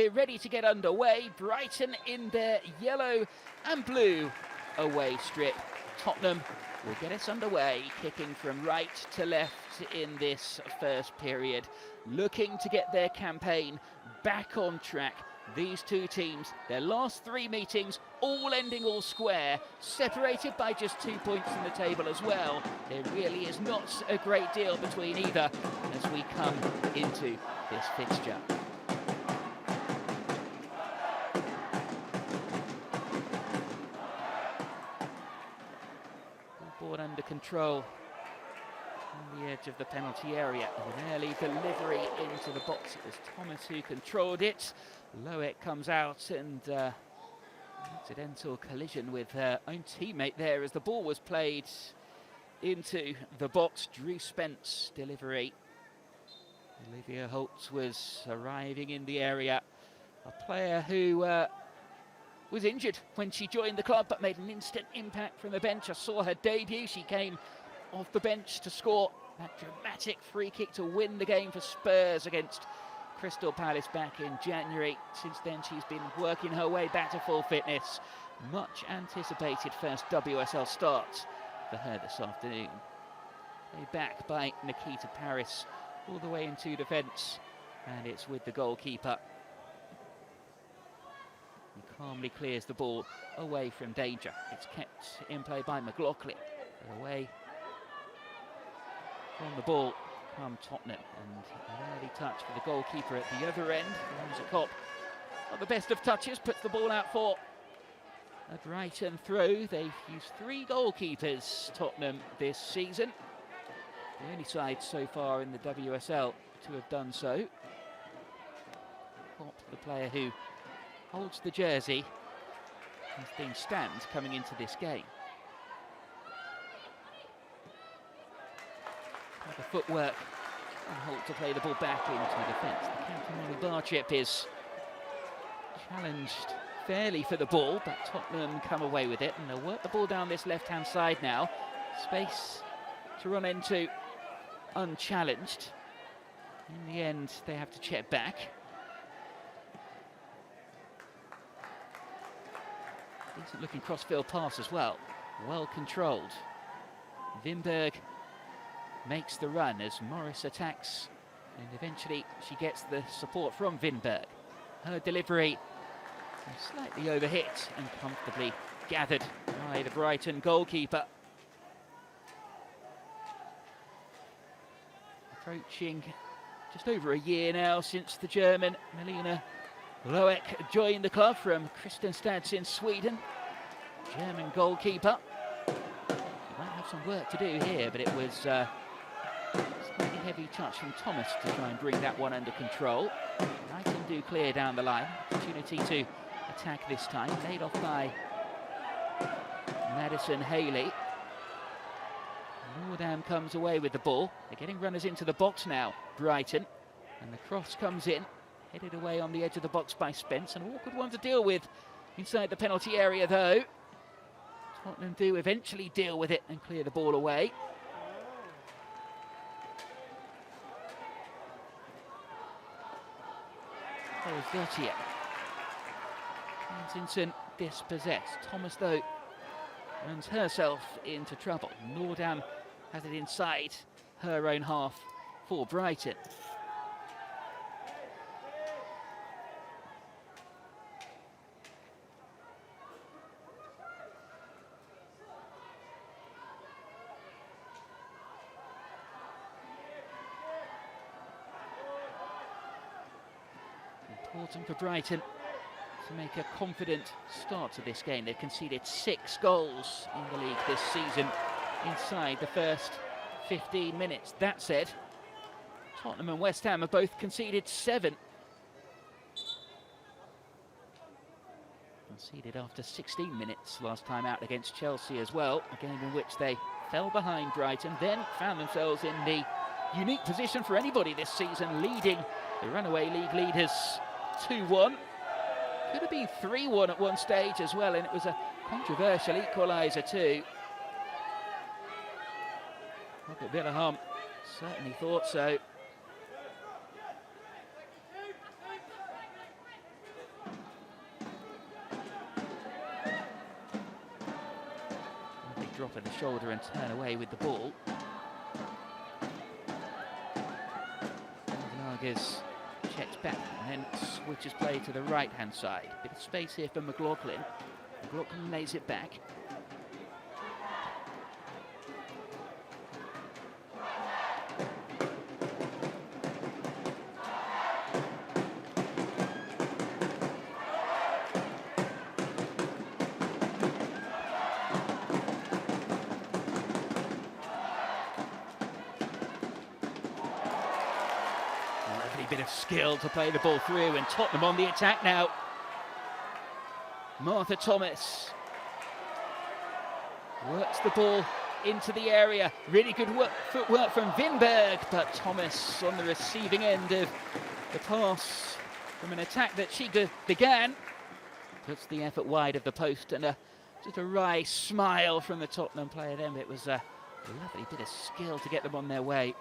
We're ready to get underway. Brighton in their yellow and blue away strip. Tottenham will get us underway, kicking from right to left in this first period, looking to get their campaign back on track. These two teams, their last three meetings, all ending all square, separated by just 2 points in the table as well. There really is not a great deal between either as we come into this fixture. Ball under control on the edge of the penalty area. An early delivery into the box. It was Thomas who controlled it. Loek comes out and accidental collision with her own teammate there as the ball was played into the box. Drew Spence delivery. Olivia Holtz was arriving in the area. A player who was injured when she joined the club but made an instant impact from the bench. I saw her debut. She came off the bench to score that dramatic free kick to win the game for Spurs against Crystal Palace back in January. Since then she's been working her way back to full fitness. Much anticipated first WSL start for her this afternoon. Played back by Nikita Paris all the way into defence, and it's with the goalkeeper. He calmly clears the ball away from danger. It's kept in play by McLaughlin. Away from the ball come Tottenham, and an early touch for the goalkeeper at the other end. Cop, not the best of touches, puts the ball out for a Brighton throw. They've used three goalkeepers, Tottenham, this season. The only side so far in the WSL to have done so. Cop, the player who holds the jersey, has been Stans coming into this game. The footwork and Holt to play the ball back into defence. The captain Molly Barchip is challenged fairly for the ball, but Tottenham come away with it, and they'll work the ball down this left-hand side now. Space to run into unchallenged. In the end, they have to check back. Decent looking cross-field pass as well. Well controlled. Vinberg makes the run as Morris attacks, and eventually she gets the support from Vinberg. Her delivery slightly overhit and comfortably gathered by the Brighton goalkeeper. Approaching just over a year now since the German Melina Loek joined the club from Kristianstad in Sweden. German goalkeeper. She might have some work to do here, but it was slightly heavy touch from Thomas to try and bring that one under control. Brighton do clear down the line. Opportunity to attack this time. Laid off by Madison Haley. Nordam comes away with the ball. They're getting runners into the box now, Brighton. And the cross comes in. Headed away on the edge of the box by Spence. An awkward one to deal with inside the penalty area, though. Tottenham do eventually deal with it and clear the ball away. Vertier. Kensington dispossessed. Thomas, though, runs herself into trouble. Nordam has it inside her own half for Brighton. Important for Brighton to make a confident start to this game. They've conceded 6 goals in the league this season inside the first 15 minutes. That said, Tottenham and West Ham have both conceded 7. Conceded after 16 minutes last time out against Chelsea as well, a game in which they fell behind Brighton, then found themselves in the unique position for anybody this season, leading the runaway league leaders 2-1. Could have been 3-1 at one stage as well, and it was a controversial equaliser too. Robert Willerham certainly thought so. drop of the shoulder and turn away with the ball. Vargas checks back and then switches play to the right-hand side. Bit of space here for McLaughlin. McLaughlin lays it back. Bit of skill to play the ball through, and Tottenham on the attack now. Martha Thomas works the ball into the area. Really good footwork from Vinberg, but Thomas on the receiving end of the pass from an attack that she began. Puts the effort wide of the post, and just a wry smile from the Tottenham player then. It was a lovely bit of skill to get them on their way.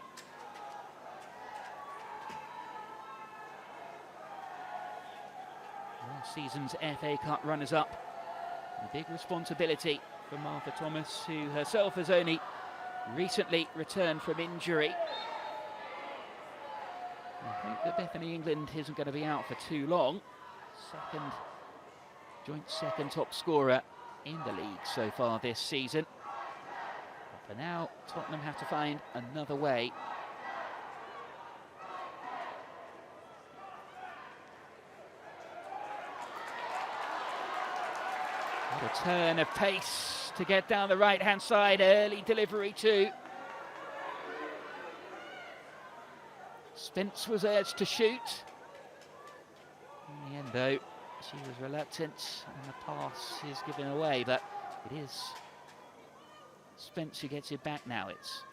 Season's FA Cup runners-up. A big responsibility for Martha Thomas, who herself has only recently returned from injury. I hope that Bethany England isn't going to be out for too long. Joint second top scorer in the league so far this season. But for now, Tottenham have to find another way. What a turn of pace to get down the right-hand side. Early delivery too. Spence was urged to shoot. In the end, though, she was reluctant, and the pass is given away. But it is Spence who gets it back now. It's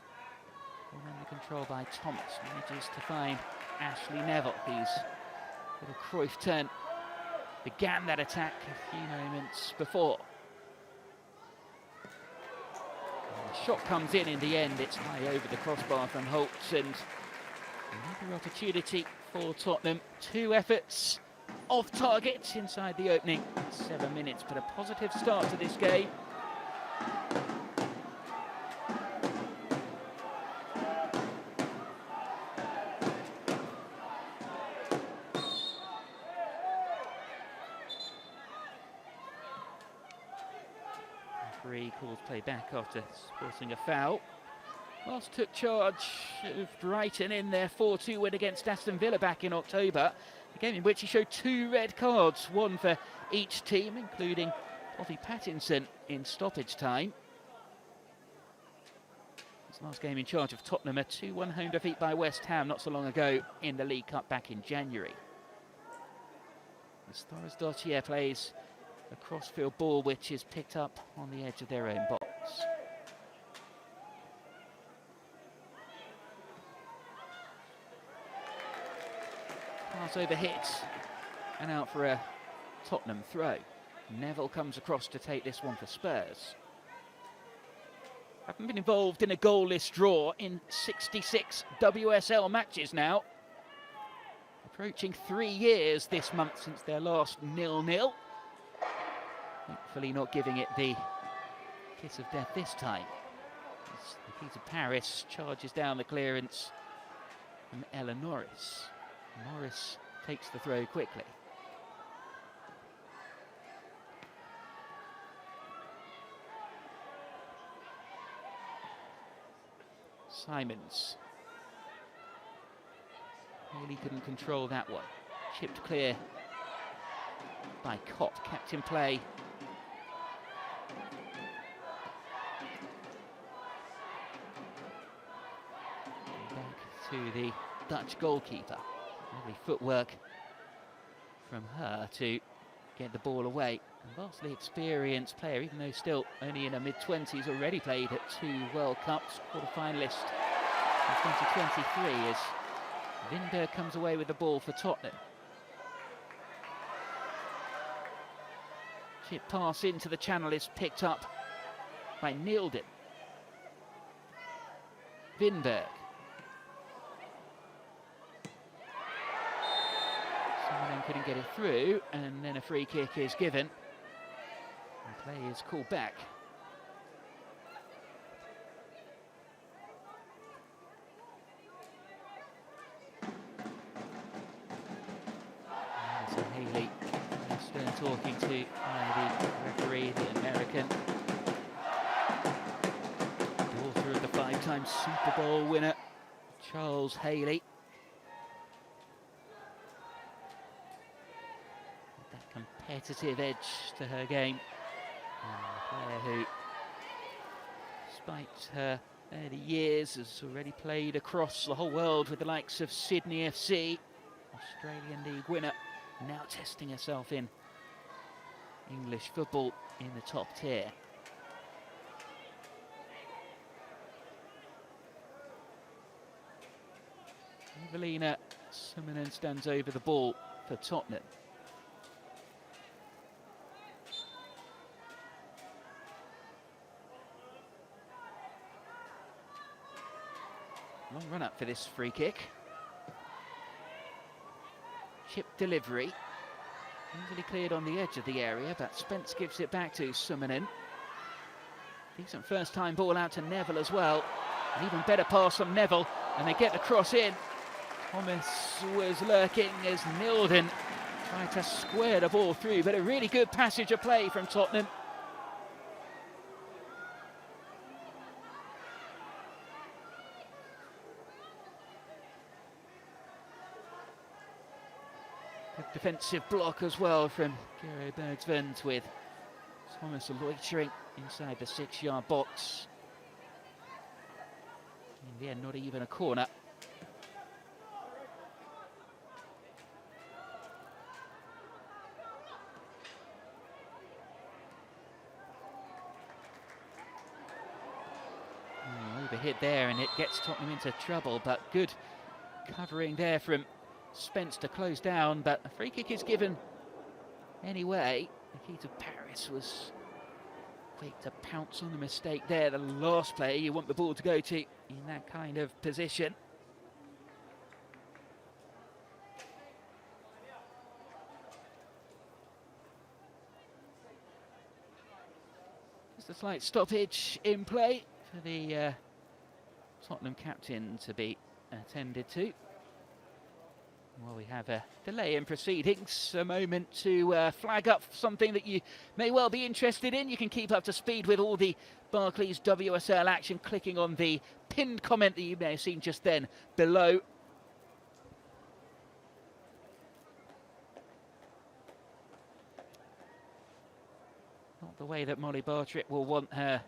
all under control by Thomas. Manages to find Ashley Neville, whose little Cruyff turn began that attack a few moments before. And the shot comes in the end. It's high over the crossbar from Holtz, and another opportunity for Tottenham. Two efforts off target inside the opening 7 minutes, but a positive start to this game. Referee calls play back after sporting a foul. Whilst took charge of Brighton in their 4-2 win against Aston Villa back in October, a game in which he showed 2 red cards, one for each team, including Poppy Pattinson in stoppage time. His last game in charge of Tottenham, a 2-1 home defeat by West Ham not so long ago in the League Cup back in January. As Thorisdottir plays a crossfield ball which is picked up on the edge of their own box. Pass over hit and out for a Tottenham throw. Neville comes across to take this one for Spurs. Haven't been involved in a goalless draw in 66 WSL matches now. Approaching 3 years this month since their last 0-0. Thankfully not giving it the kiss of death this time. As Nikita Paris charges down the clearance from Ella Norris. Norris takes the throw quickly. Simons. Really couldn't control that one. Chipped clear by Kopp, kept in play. Back to the Dutch goalkeeper. Lovely footwork from her to get the ball away. A vastly experienced player, even though still only in her mid-20s, already played at 2 World Cups, quarter-finalist in 2023 as Vinberg comes away with the ball for Tottenham. Chip pass into the channel is picked up by Nilden. Vinberg. Someone couldn't get it through, and then a free kick is given. And play is called back. Stern talking to the referee, the American. Daughter of the 5-time Super Bowl winner, Charles Haley. That competitive edge to her game. A player who, despite her early years, has already played across the whole world with the likes of Sydney FC, Australian League winner, now testing herself in English football in the top tier. Evelina Simonen stands over the ball for Tottenham. Long run up for this free kick. Chip delivery. Easily cleared on the edge of the area, but Spence gives it back to Simonen. Decent first time ball out to Neville as well. An even better pass from Neville, and they get the cross in. Thomas was lurking as Nilden tried to square the ball through, but a really good passage of play from Tottenham. Good defensive block as well from Gero Bergsvend, with Thomas loitering inside the 6-yard box. In the end, not even a corner. Overhit there, and it gets Tottenham into trouble, but good covering there from Spence to close down, but a free kick is given anyway. Nikita Paris was quick to pounce on the mistake there. The last player you want the ball to go to in that kind of position. Just a slight stoppage in play for the Tottenham captain to be attended to. Well, we have a delay in proceedings, a moment to flag up something that you may well be interested in. You can keep up to speed with all the Barclays WSL action, clicking on the pinned comment that you may have seen just then below. Not the way that Molly Bartrick will want her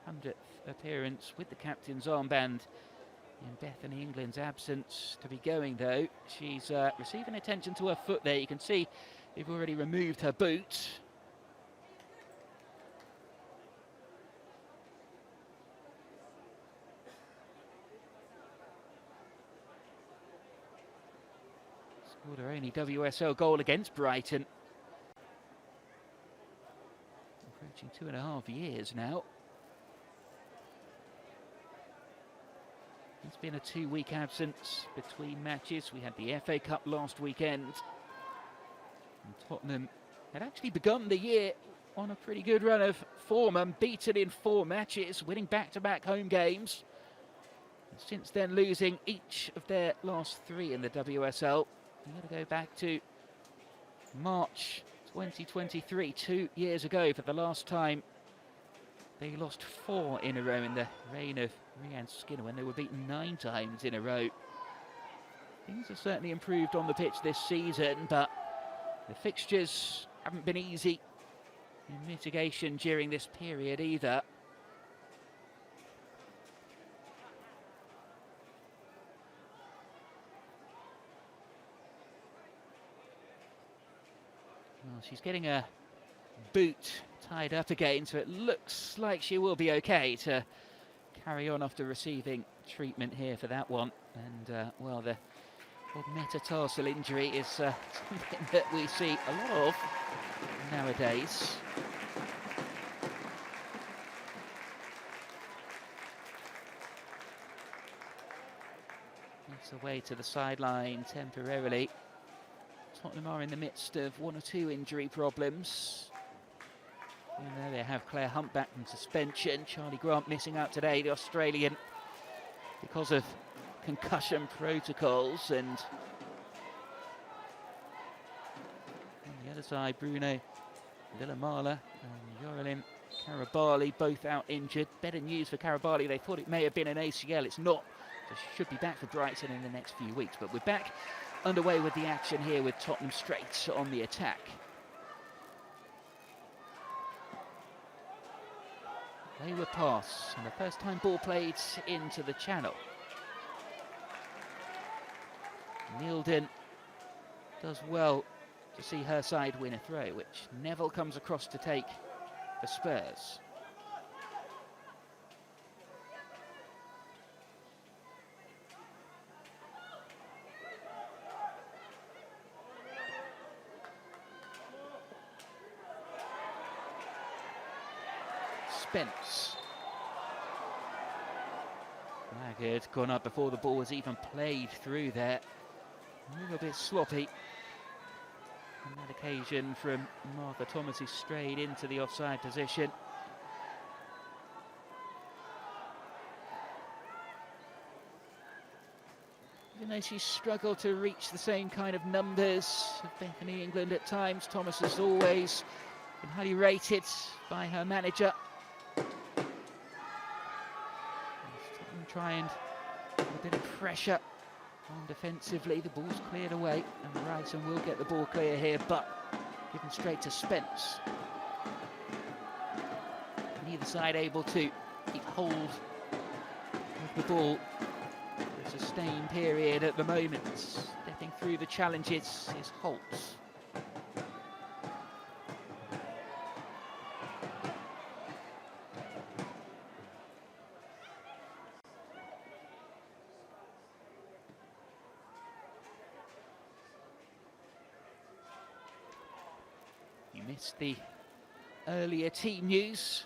100th appearance with the captain's armband in Bethany England's absence to be going, though. She's receiving attention to her foot there. You can see they've already removed her boot. Scored her only WSL goal against Brighton. Approaching 2.5 years now. It's been a 2-week absence between matches. We had the FA Cup last weekend. And Tottenham had actually begun the year on a pretty good run of form, unbeaten in 4 matches, winning back-to-back home games. And since then, losing each of their last 3 in the WSL. You've got to go back to March 2023, 2 years ago, for the last time they lost 4 in a row in the reign of Rhian Skinner, when they were beaten 9 times in a row. Things have certainly improved on the pitch this season, but the fixtures haven't been easy in mitigation during this period either. Well, she's getting a boot tied up again, so it looks like she will be okay to carry on after receiving treatment here for that one. And well, the metatarsal injury is something that we see a lot of nowadays. It's away to the sideline temporarily. Tottenham are in the midst of 1 or 2 injury problems. And there they have Claire Hunt back from suspension. Charlie Grant missing out today, the Australian, because of concussion protocols. And the other side, Bruno Villamala and Yorelin Karabali both out injured. Better news for Karabali, they thought it may have been an ACL, it's not. So she should be back for Brighton in the next few weeks. But we're back underway with the action here with Tottenham straight on the attack. Wayward pass, and the first time ball played into the channel. Neildon does well to see her side win a throw, which Neville comes across to take for Spurs. Spence. Laggard gone up before the ball was even played through there. A little bit sloppy on that occasion from Martha Thomas, who strayed into the offside position. Even though she's struggled to reach the same kind of numbers of Bethany England at times, Thomas has always been highly rated by her manager. Try and put a bit of pressure on defensively. The ball's cleared away and Brighton will get the ball clear here, but given straight to Spence. Neither side able to keep hold of the ball for a sustained period at the moment. Stepping through the challenges is Holtz. Missed the earlier team news.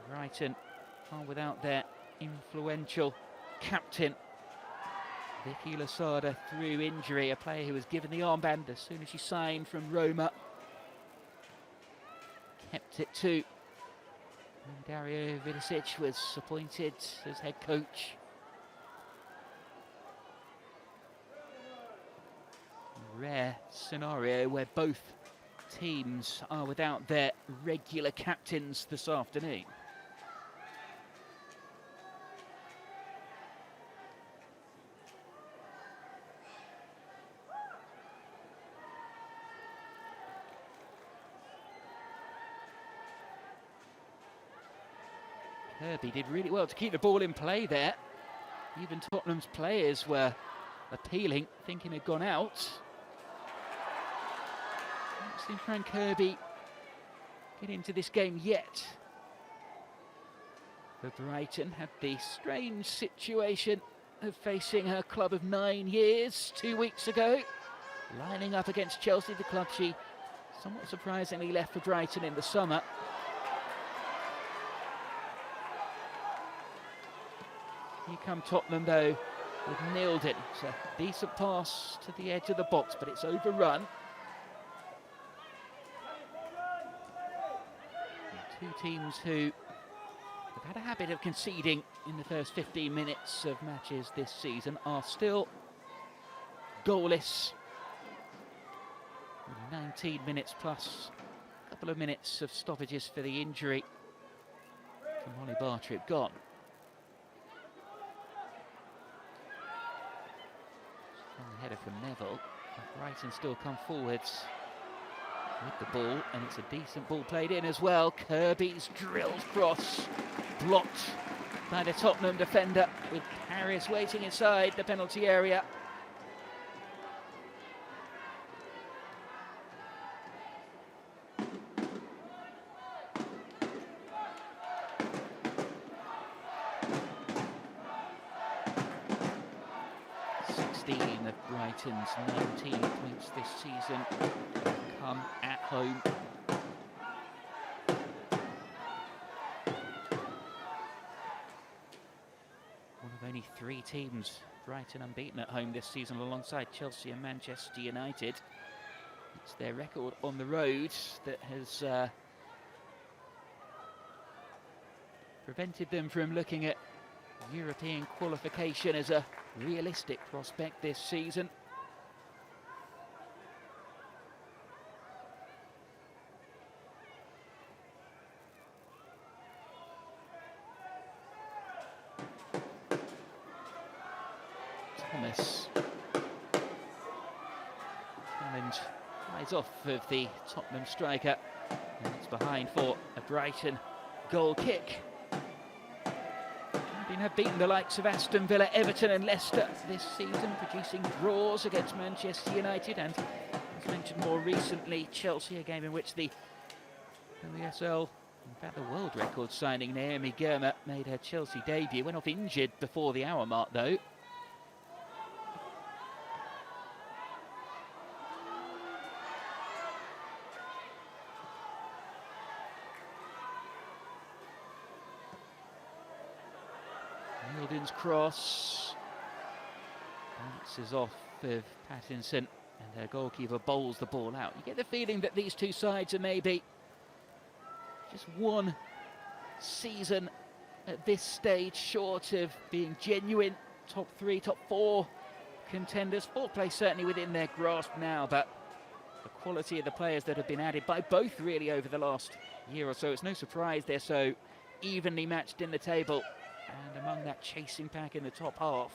Brighton are without their influential captain, Vicky Losada, through injury, a player who was given the armband as soon as she signed from Roma. Kept it too. And Dario Vidicic was appointed as head coach. Rare scenario where both teams are without their regular captains this afternoon. Kirby did really well to keep the ball in play there. Even Tottenham's players were appealing, thinking it had gone out. Seen Fran Kirby get into this game yet. But Brighton had the strange situation of facing her club of 9 years 2 weeks ago, lining up against Chelsea, the club she somewhat surprisingly left for Brighton in the summer. Here come Tottenham though with Neildon. It's a decent pass to the edge of the box, but it's overrun. Two teams who have had a habit of conceding in the first 15 minutes of matches this season are still goalless. 19 minutes plus a couple of minutes of stoppages for the injury from Holly Bartrip gone. Strong header from Neville. Brighton still come forwards with the ball, and it's a decent ball played in as well. Kirby's drilled cross, blocked by the Tottenham defender, with Harris waiting inside the penalty area. Of Brighton's 19 points this season come at home. One of only 3 teams, Brighton unbeaten at home this season alongside Chelsea and Manchester United. It's their record on the road that has prevented them from looking at European qualification as a realistic prospect this season. Thomas. Challenge flies off of the Tottenham striker. And it's behind for a Brighton goal kick. Albion have beaten the likes of Aston Villa, Everton and Leicester this season, producing draws against Manchester United and, as mentioned more recently, Chelsea, a game in which the WSL, in fact the world record signing Naomi Girma, made her Chelsea debut. Went off injured before the hour mark though. Mildon's cross bounces off of Pattinson and her goalkeeper bowls the ball out. You get the feeling that these two sides are maybe just one season at this stage short of being genuine top 3, top 4 contenders. Fourth place certainly within their grasp now, but the quality of the players that have been added by both really over the last year or so, it's no surprise they're so evenly matched in the table and among that chasing pack in the top half.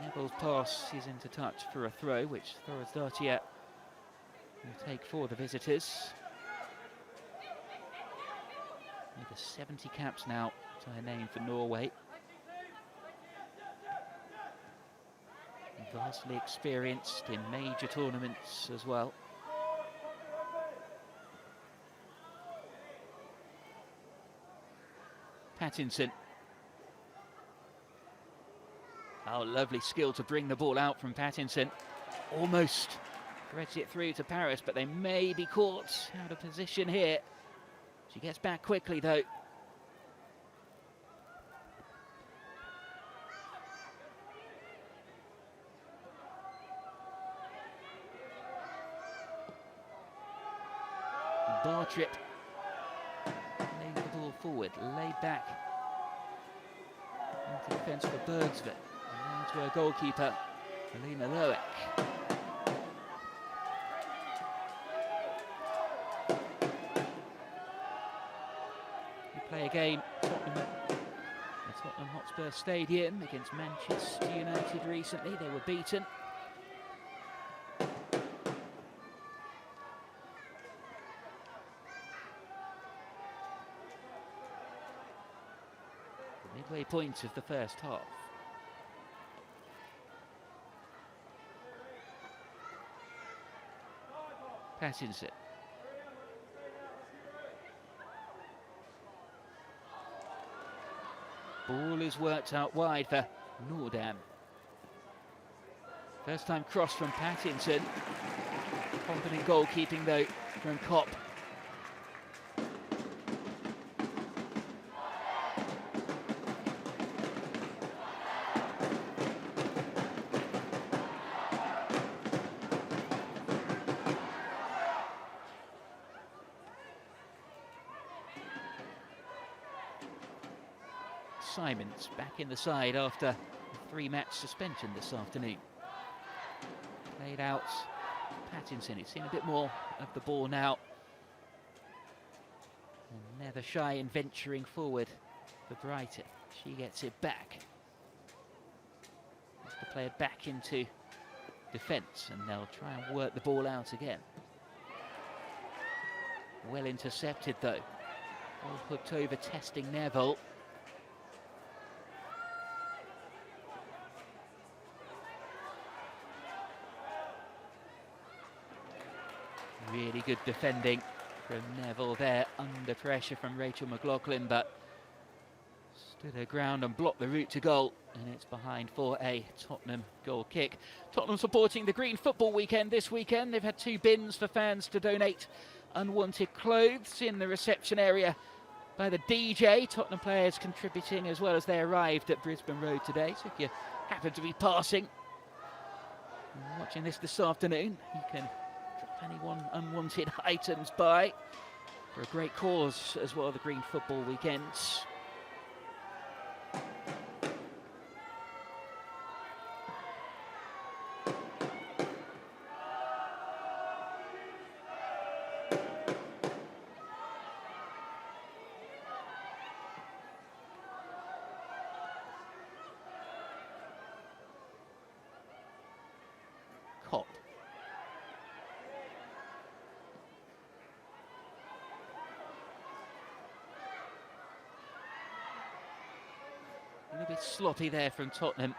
Neville's pass is into touch for a throw, which Thorisdottir will take for the visitors. Over 70 caps now to her name for Norway. Vastly experienced in major tournaments as well. Pattinson. Oh, lovely skill to bring the ball out from Pattinson. Almost threads it through to Paris, but they may be caught out of position here. She gets back quickly though. Bartrip laying the ball forward, laid back into defence for Bergsvik, and now to her goalkeeper, Alina Loek. We play a game at the Tottenham Hotspur Stadium against Manchester United recently. They were beaten. Midway point of the first half. Pattinson. Ball is worked out wide for Nordam. First time cross from Pattinson. Confident goalkeeping though from Kopp. Simons back in the side after a 3-match suspension this afternoon. Played out Pattinson. He's seen a bit more of the ball now. And never shy in venturing forward for Brighton. She gets it back. Has to play it back into defence, and they'll try and work the ball out again. Well intercepted though. All hooked over, testing Neville. Really good defending from Neville there, under pressure from Rachel McLaughlin, but stood her ground and blocked the route to goal, and it's behind for a Tottenham goal kick. Tottenham supporting the Green Football Weekend this weekend. They've had 2 bins for fans to donate unwanted clothes in the reception area by the DJ. Tottenham players contributing as well as they arrived at Brisbane Road today, so if you happen to be passing and watching this afternoon, you can anyone unwanted items by for a great cause as well, the Green Football Weekends. top. A little bit sloppy there from Tottenham.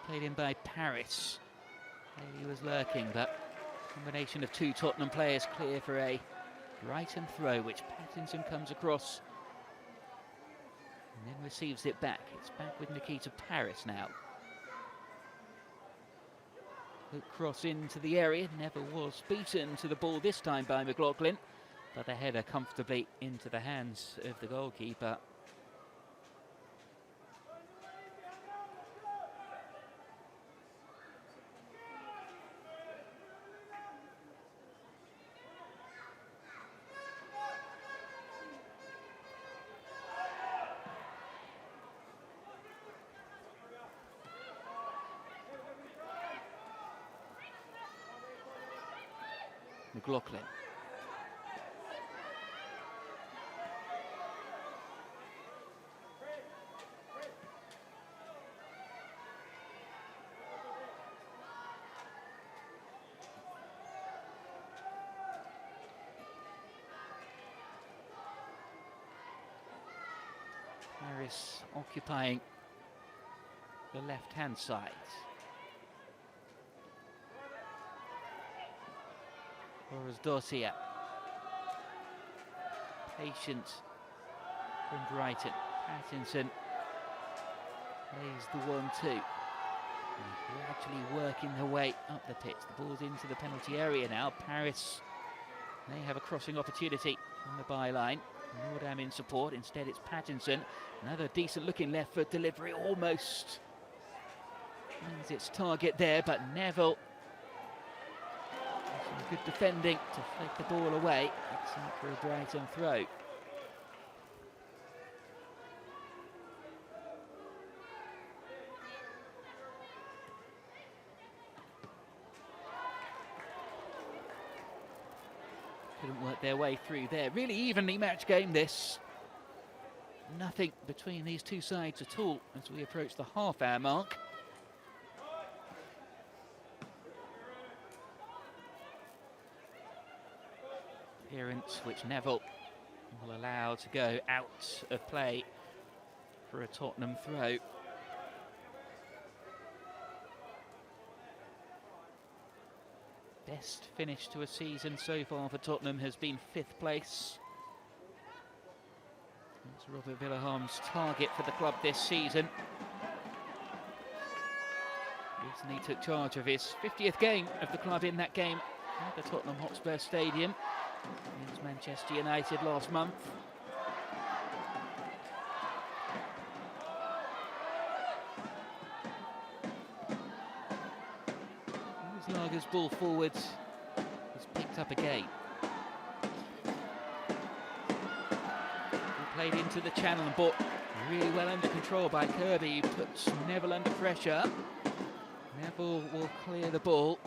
Played in by Paris. He was lurking, but combination of two Tottenham players clear for a Brighton throw, which Pattinson comes across and then receives it back. It's back with Nikita Paris now. Good cross into the area. Never was beaten to the ball this time by McLaughlin, but the header comfortably into the hands of the goalkeeper. McLaughlin. Paris occupying the left-hand side. Dorsey. Patient from Brighton. Pattinson plays the 1-2. Gradually working their way up the pitch. The ball's into the penalty area now. Paris, they have a crossing opportunity on the byline. Nordam in support. Instead it's Pattinson. Another decent looking left foot delivery. Almost finds its target there, but Neville, good defending to flick the ball away. It's out for a Brighton throw. Couldn't work their way through there. Really evenly matched game this. Nothing between these two sides at all as we approach the half-hour mark. Appearance which Neville will allow to go out of play for a Tottenham throw. Best finish to a season so far for Tottenham has been 5th place. That's Robert Villaham's target for the club this season. Recently took charge of his 50th game of the club in that game at the Tottenham Hotspur Stadium against Manchester United last month. Lager's ball forwards is picked up again. He played into the channel and brought really well under control by Kirby. He puts Neville under pressure. Neville will clear the ball.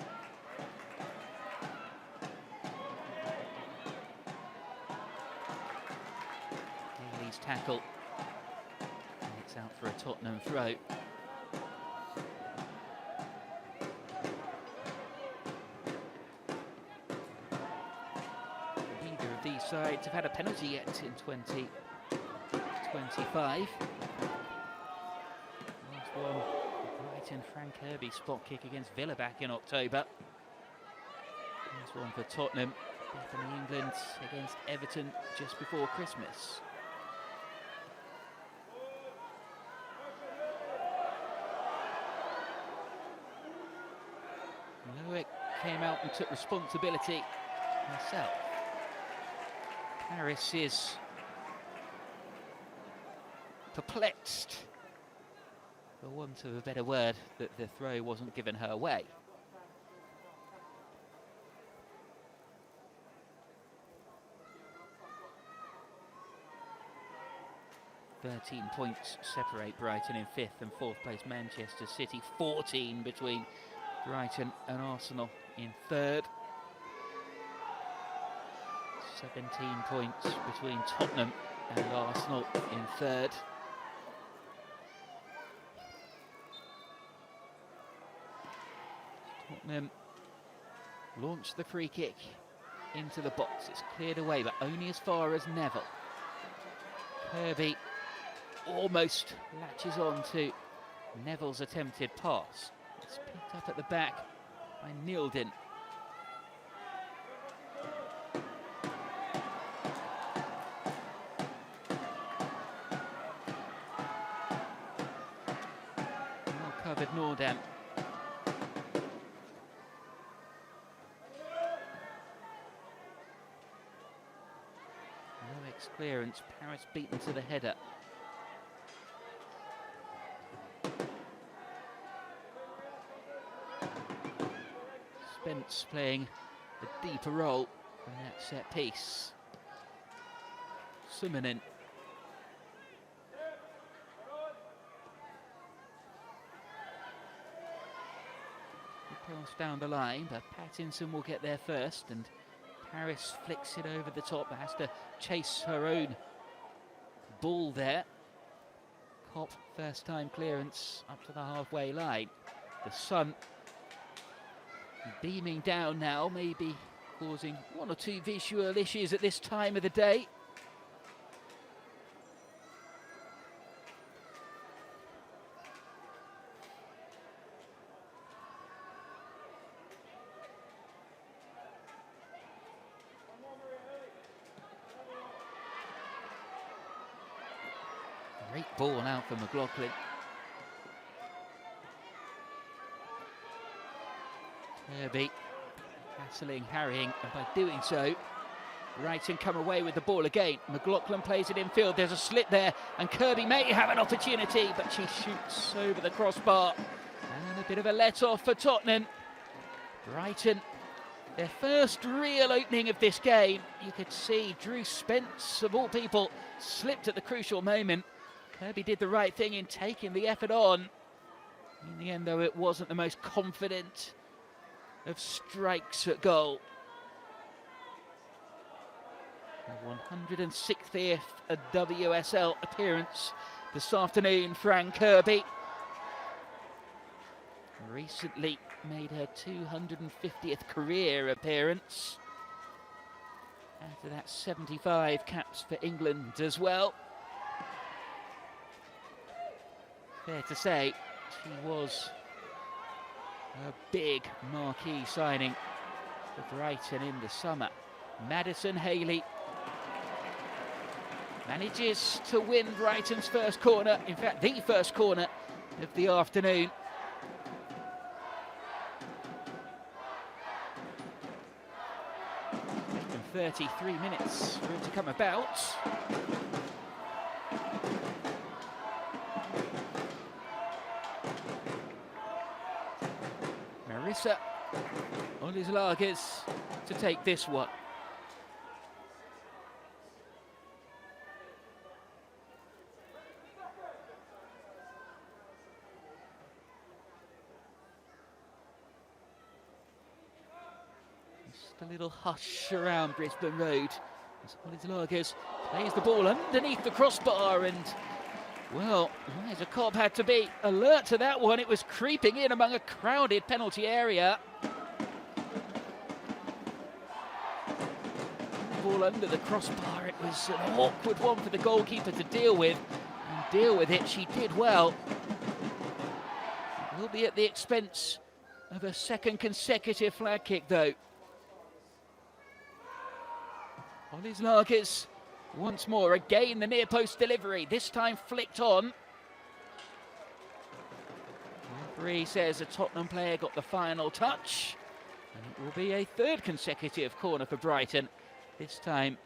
Healy's tackle. And it's out for a Tottenham throw. These sides have had a penalty yet in 2025. Last one, Brighton, Frank Kirby spot kick against Villa back in October. Last one for Tottenham, Bethany England against Everton just before Christmas. Loic came out and took responsibility herself. Paris is perplexed, for want of a better word, that the throw wasn't given her way. "13 points separate Brighton in 5th and 4th place Manchester City. 14 between Brighton and Arsenal in 3rd. 17 points between Tottenham and Arsenal in 3rd. Tottenham launch the free kick into the box. It's cleared away, but only as far as Neville. Kirby almost latches on to Neville's attempted pass. It's picked up at the back by Nilden. Well covered Nordam. Clearance, Paris beaten to the header. Spence playing a deeper role in that set piece. Summonen. Pass down the line, but Pattinson will get there first, and Paris flicks it over the top, but has to chase her own ball there. Kopp, first time clearance up to the halfway line. The sun beaming down now, maybe causing one or two visual issues at this time of the day. Great ball now for McLaughlin. Kirby hassling, harrying, and by doing so, Brighton come away with the ball again. McLaughlin plays it infield, there's a slit there, and Kirby may have an opportunity, but she shoots over the crossbar. And a bit of a let-off for Tottenham. Brighton, their first real opening of this game. You could see Drew Spence, of all people, slipped at the crucial moment. Kirby did the right thing in taking the effort on. In the end, though, it wasn't the most confident of strikes at goal. The 160th WSL appearance this afternoon, Fran Kirby. Recently made her 250th career appearance. After that, 75 caps for England as well. Fair to say, she was a big marquee signing for Brighton in the summer. Madison Haley manages to win Brighton's first corner, in fact the first corner of the afternoon. And 33 minutes for it to come about. Marissa on his lagers to take this one. Just a little hush around Brisbane Road as Hollis Lagers plays the ball underneath the crossbar, and well, Liza Cobb had to be alert to that one. It was creeping in among a crowded penalty area. Ball under the crossbar. It was an awkward one for the goalkeeper to deal with. And deal with it, she did well. It will be at the expense of a second consecutive flag kick, though. Hollis Lagers once more, again the near post delivery, this time flicked on. The referee says a Tottenham player got the final touch, and it will be a third consecutive corner for Brighton, this time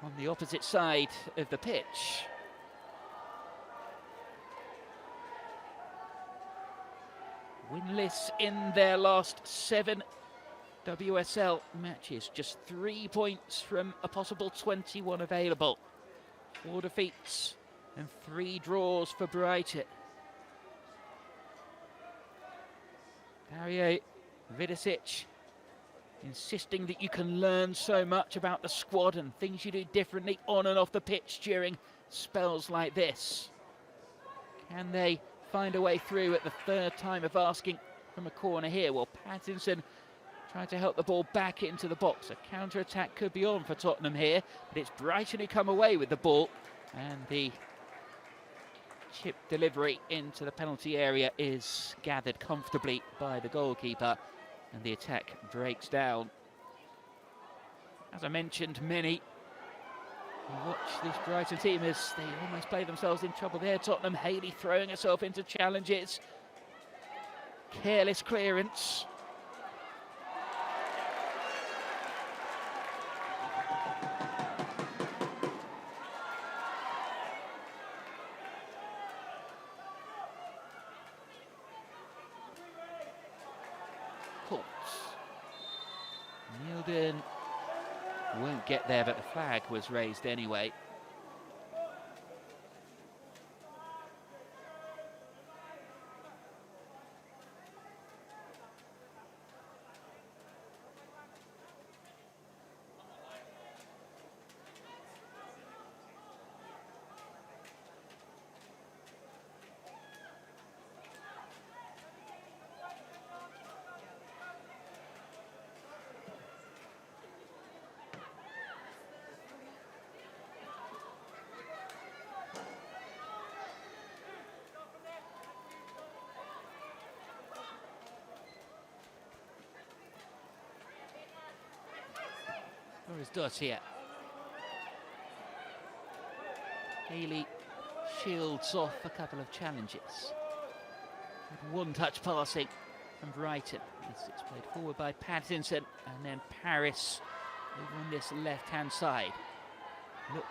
on the opposite side of the pitch. Winless in their last 7 WSL matches, just 3 points from a possible 21 available. 4 defeats and 3 draws for Brighton. Dario Vidicic insisting that you can learn so much about the squad and things you do differently on and off the pitch during spells like this. Can they find a way through at the third time of asking from a corner here. Well, Pattinson trying to help the ball back into the box. A counter-attack could be on for Tottenham here, but it's Brighton who come away with the ball, and the chip delivery into the penalty area is gathered comfortably by the goalkeeper, and the attack breaks down. As I mentioned, many watch this Brighton team as they almost play themselves in trouble there. Tottenham, Haley throwing herself into challenges. Careless clearance. Colts. Nielden won't get there, but the flag was raised anyway. Or is Dot here? Haley shields off a couple of challenges. One-touch passing from Brighton. It's played forward by Pattinson, and then Paris over on this left-hand side. Looked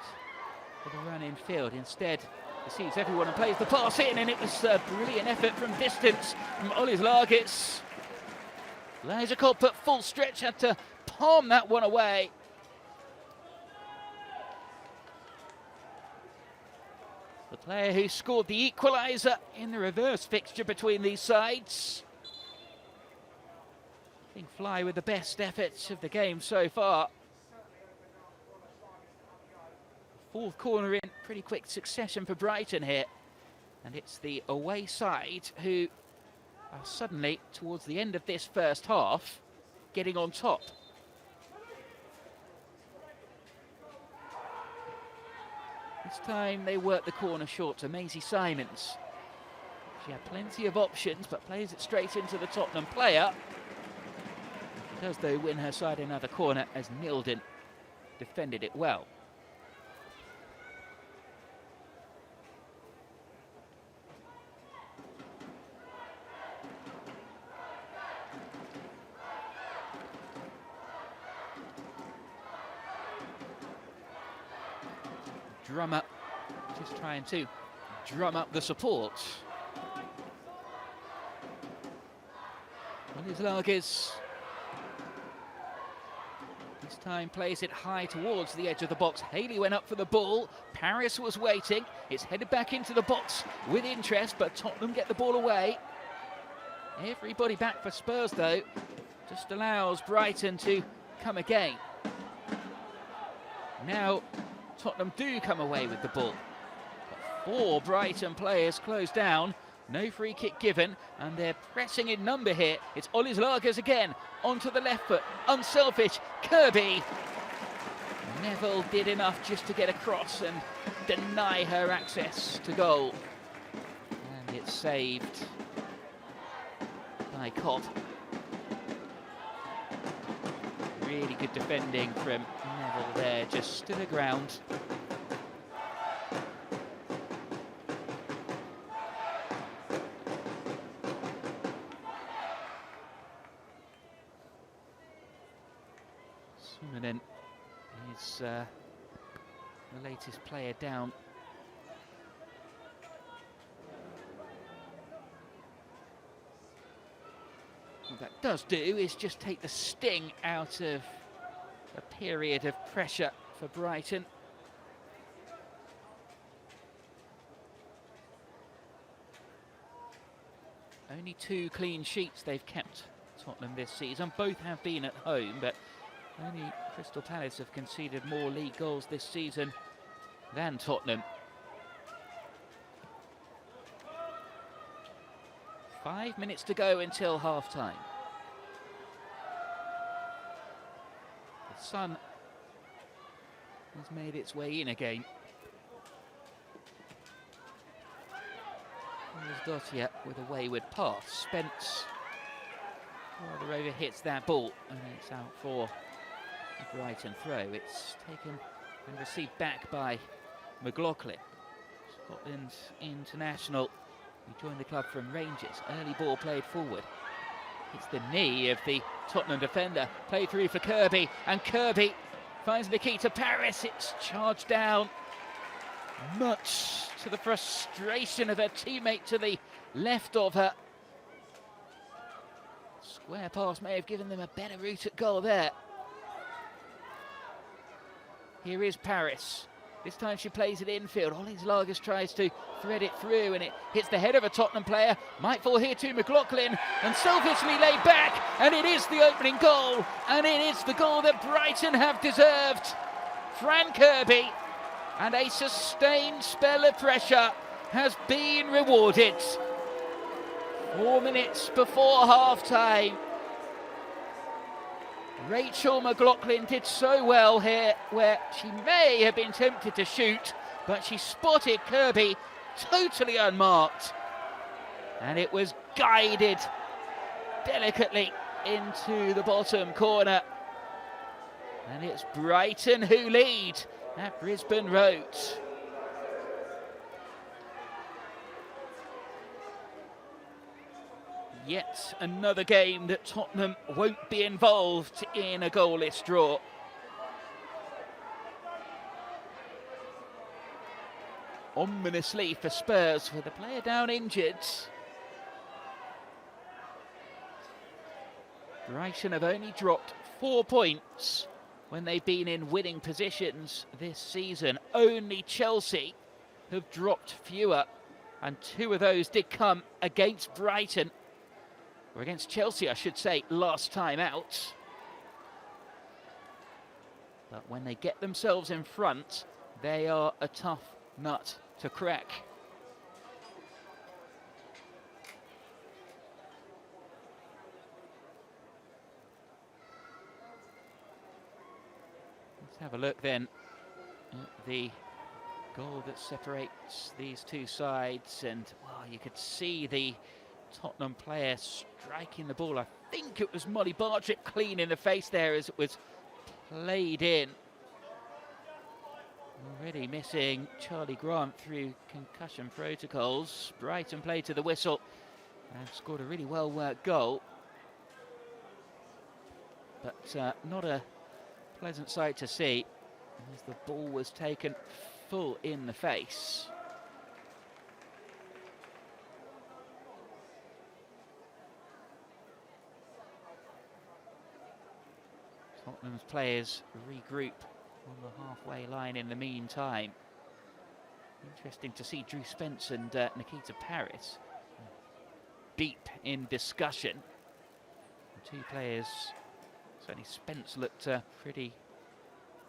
for the run in field. Instead, he sees everyone and plays the pass in, and it was a brilliant effort from distance from Olis Largis. Liza Colpert, full stretch, had to palm that one away. The player who scored the equaliser in the reverse fixture between these sides. I think Fly with the best efforts of the game so far. Fourth corner in pretty quick succession for Brighton here. And it's the away side who are suddenly, towards the end of this first half, getting on top. This time they work the corner short to Maisie Simons. She had plenty of options, but plays it straight into the Tottenham player. She does, though, win her side another corner as Nielden defended it well. Drummer just trying to drum up the support. Olis Largis this time plays it high towards the edge of the box. Haley went up for the ball. Paris was waiting. It's headed back into the box with interest, but Tottenham get the ball away. Everybody back for Spurs, though. Just allows Brighton to come again. Now Tottenham do come away with the ball. But four Brighton players close down. No free kick given, and they're pressing in number here. It's Olis Largis again, onto the left foot, unselfish, Kirby. Neville did enough just to get across and deny her access to goal. And it's saved by Cobb. Really good defending from Neville there, just to the ground. Sumanen is the latest player down. What that does do is just take the sting out of a period of pressure for Brighton. Only 2 clean sheets they've kept, Tottenham, this season. Both have been at home, but only Crystal Palace have conceded more league goals this season than Tottenham. 5 minutes to go until half-time. The sun has made its way in again. There's Dottier with a wayward pass. Spence rather over hits that ball, and it's out for a Brighton throw. It's taken and received back by McLaughlin, Scotland's international, who joined the club from Rangers. Early ball played forward. It's the knee of the Tottenham defender. Played through for Kirby, and Kirby finds Nikita Paris. It's charged down, much to the frustration of her teammate to the left of her. Square pass may have given them a better route at goal there. Here is Paris. This time she plays it infield. Ollins Lagers tries to thread it through, and it hits the head of a Tottenham player. Might fall here to McLaughlin, and selfishly laid back, and it is the opening goal, and it is the goal that Brighton have deserved. Fran Kirby, and a sustained spell of pressure has been rewarded. 4 minutes before half-time. Rachel McLaughlin did so well here, where she may have been tempted to shoot, but she spotted Kirby totally unmarked, and it was guided delicately into the bottom corner. And it's Brighton who lead at Brisbane Road. Yet another game that Tottenham won't be involved in a goalless draw. Ominously for Spurs, with a player down injured. Brighton have only dropped 4 points when they've been in winning positions this season. Only Chelsea have dropped fewer, and 2 of those did come against Brighton. Or against Chelsea, I should say, last time out. But when they get themselves in front, they are a tough nut to crack. Let's have a look then at the goal that separates these two sides, and well, you could see the Tottenham player striking the ball. I think it was Molly Bartrip clean in the face there as it was played in. Already missing Charlie Grant through concussion protocols. Brighton played to the whistle and scored a really well worked goal, but not a pleasant sight to see as the ball was taken full in the face. Tottenham's players regroup on the halfway line in the meantime. Interesting to see Drew Spence and Nikita Paris deep in discussion. The 2 players, certainly Spence looked pretty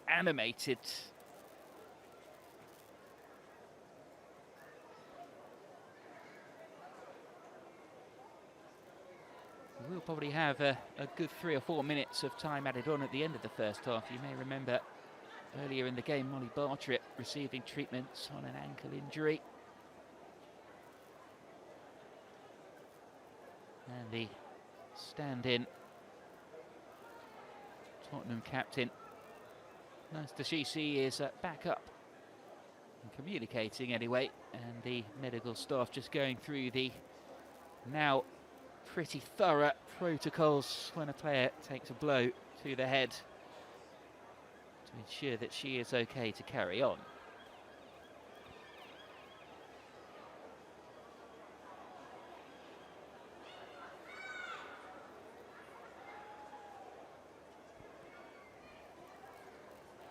animated. We'll probably have a good 3 or 4 minutes of time added on at the end of the first half. You may remember earlier in the game, Molly Bartrip receiving treatments on an ankle injury. And the stand-in Tottenham captain, Nastasici, is back up and communicating anyway, and the medical staff just going through the now pretty thorough protocols when a player takes a blow to the head to ensure that she is okay to carry on.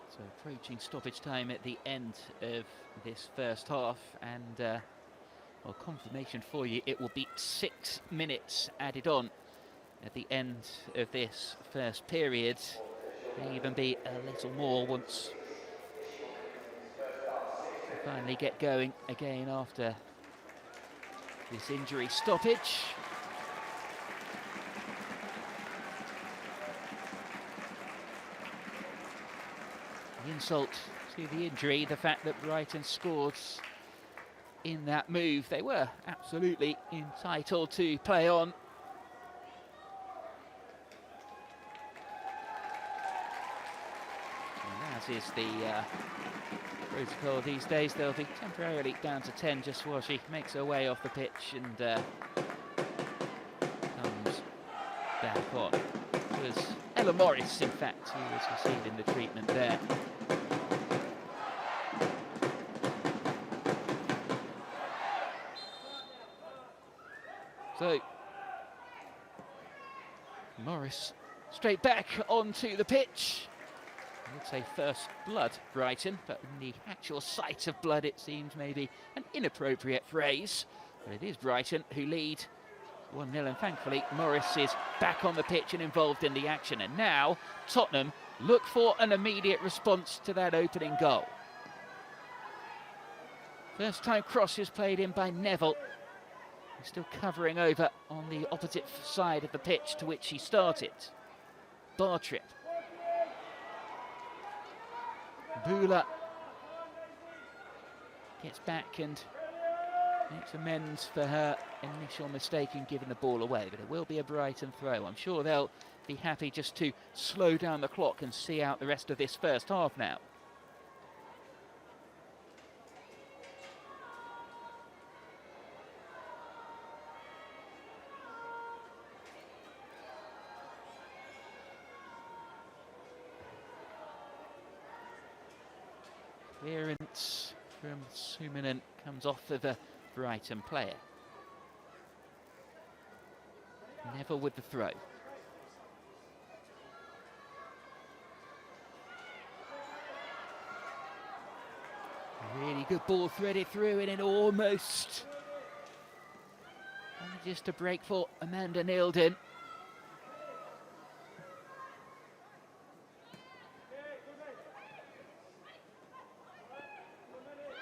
So approaching stoppage time at the end of this first half, and well, confirmation for you, it will be 6 minutes added on at the end of this first period. May even be a little more once we finally get going again after this injury stoppage. Insult to the injury, the fact that Brighton scored in that move. They were absolutely entitled to play on. And as is the protocol these days, they'll be temporarily down to 10 just while she makes her way off the pitch and comes back on. It was Ella Morris, in fact, who was receiving the treatment there. So, Morris straight back onto the pitch. I would say first blood, Brighton, but in the actual sight of blood it seems maybe an inappropriate phrase. But it is Brighton who lead 1-0, and thankfully Morris is back on the pitch and involved in the action. And now Tottenham look for an immediate response to that opening goal. First time cross is played in by Neville. He's still covering over on the opposite side of the pitch to which he started. Bartrip. Bula gets back and makes amends for her initial mistake in giving the ball away, but it will be a Brighton throw. I'm sure they'll be happy just to slow down the clock and see out the rest of this first half now. Clearance from Suminen comes off of a Brighton player. Neville with the throw. Really good ball threaded through, and it almost manages to break for Amanda Nilden.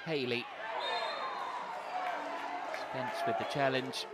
Haley. Spence with the challenge.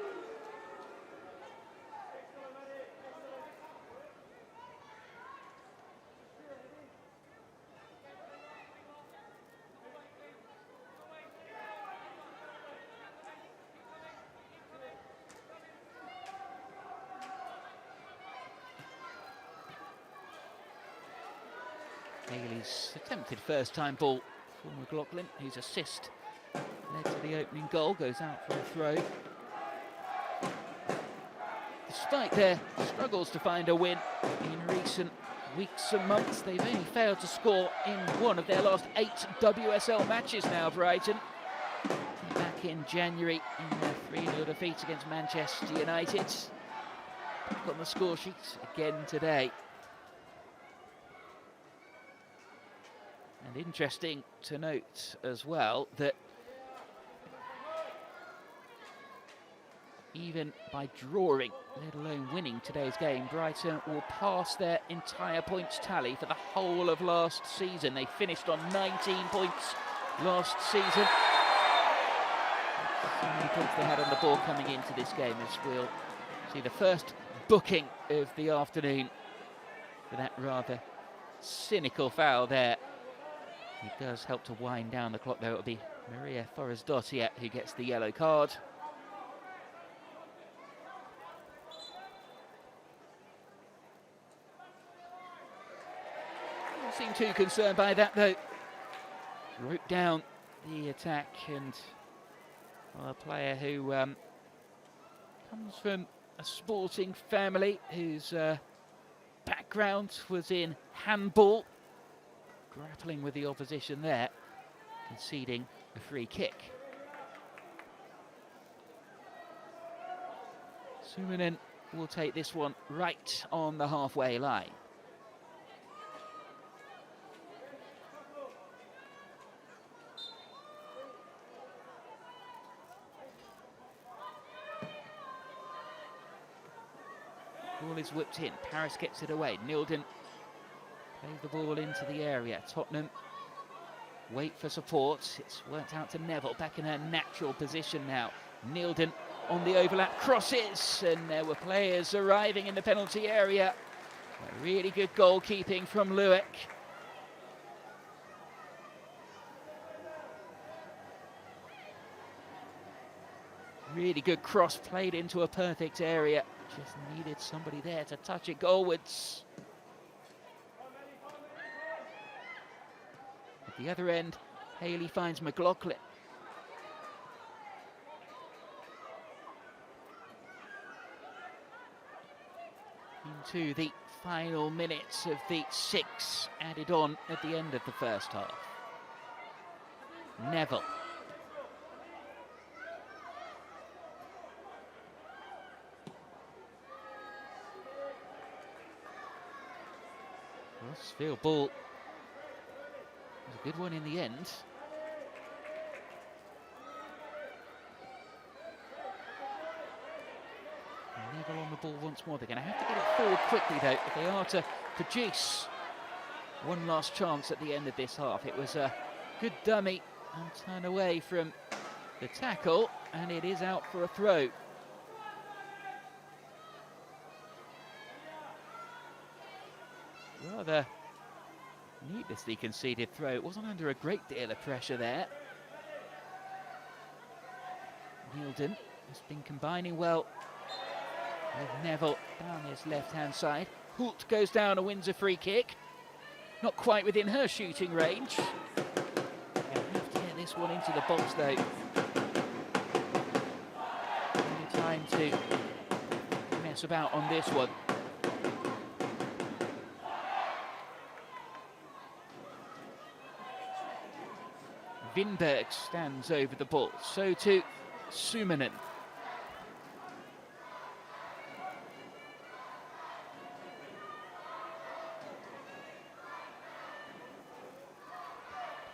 Haley's attempted first-time ball for McLaughlin, whose assist led to the opening goal, goes out for a throw. Despite their struggles to find a win in recent weeks and months, they've only failed to score in one of their last 8 WSL matches now, Brighton. Back in January in their 3-0 defeat against Manchester United. Back on the score sheet again today. And interesting to note as well that even by drawing, let alone winning today's game, Brighton will pass their entire points tally for the whole of last season. They finished on 19 points last season. So many points they had on the ball coming into this game, as we'll see the first booking of the afternoon for that rather cynical foul there. It does help to wind down the clock, though. It'll be Maria Forrest-Dottier who gets the yellow card. Don't seem too concerned by that, though. Broke down the attack, and well, a player who comes from a sporting family whose background was in handball. Grappling with the opposition there, conceding a free kick. Suminen will take this one right on the halfway line. Ball is whipped in, Paris gets it away, Nilden plays the ball into the area. Tottenham wait for support. It's worked out to Neville, back in her natural position now. Nilden on the overlap, crosses, and there were players arriving in the penalty area. A really good goalkeeping from Lueck. Really good cross played into a perfect area. Just needed somebody there to touch it goalwards. At the other end, Haley finds McLaughlin. Into the final minutes of the 6 added on at the end of the first half. Neville. Field ball was a good one in the end. Neville on the ball once more. They're going to have to get it forward quickly though if they are to produce one last chance at the end of this half. It was a good dummy and turn away from the tackle, and it is out for a throw. Rather needlessly conceded throw. It wasn't under a great deal of pressure there. Nielden has been combining well with Neville down his left-hand side. Hoult goes down and wins a free kick. Not quite within her shooting range. They'll have to get this one into the box though. Only time to mess about on this one. Vinberg stands over the ball, so too Suominen.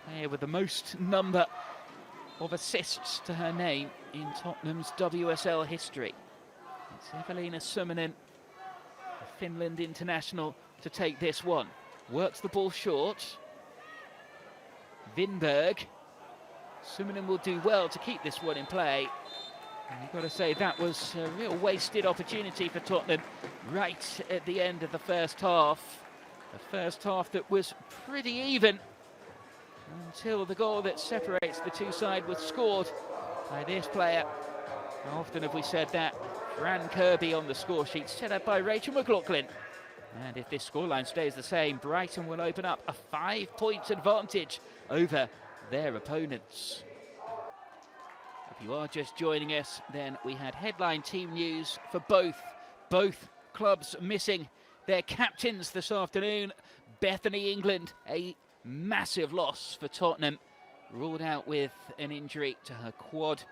Player with the most number of assists to her name in Tottenham's WSL history. It's Evelina Suominen, the Finland international, to take this one. Works the ball short. Vinberg. Suominen will do well to keep this one in play. And you've got to say that was a real wasted opportunity for Tottenham right at the end of the first half. The first half that was pretty even until the goal that separates the two sides was scored by this player. How often have we said that? Fran Kirby on the score sheet, set up by Rachel McLaughlin. And if this scoreline stays the same, Brighton will open up a 5-point advantage over their opponents. If you are just joining us, then we had headline team news for both clubs missing their captains this afternoon. Bethany England, a massive loss for Tottenham, ruled out with an injury to her quad.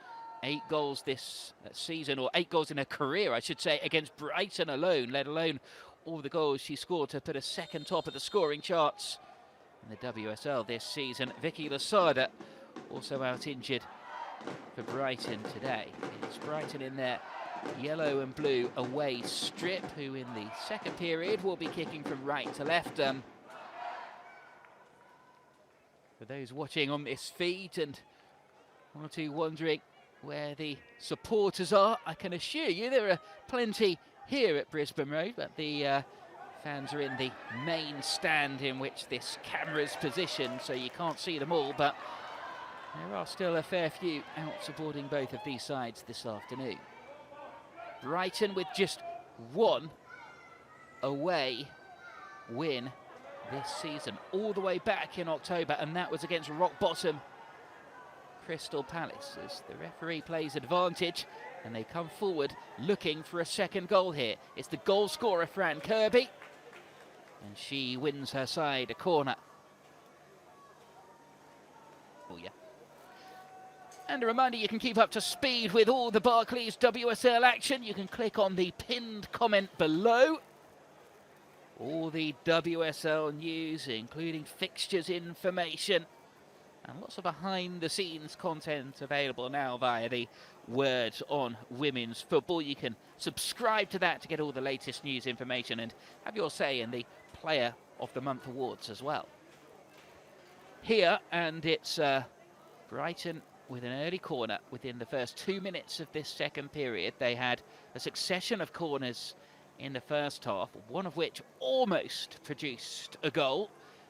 8 goals this season, or 8 goals in her career, I should say, against Brighton alone, let alone all the goals she scored to put her second top of the scoring charts in the WSL this season. Vicky Lasada also out injured for Brighton today. It's Brighton in their yellow and blue away strip, who in the second period will be kicking from right to left. For those watching on this feed and one or two wondering where the supporters are, I can assure you there are plenty here at Brisbane Road, but the fans are in the main stand in which this camera's positioned, so you can't see them all, but there are still a fair few out supporting both of these sides this afternoon. Brighton with just one away win this season, all the way back in October, and that was against rock bottom Crystal Palace, as the referee plays advantage and they come forward looking for a second goal here. It's the goal scorer, Fran Kirby, and she wins her side a corner. Oh yeah. And a reminder, you can keep up to speed with all the Barclays WSL action. You can click on the pinned comment below. All the WSL news, including fixtures information, and lots of behind-the-scenes content available now via the Word on Women's Football. You can subscribe to that to get all the latest news information and have your say in the Player of the Month awards as well. Here, and it's Brighton with an early corner within the first 2 minutes of this second period. They had a succession of corners in the first half, one of which almost produced a goal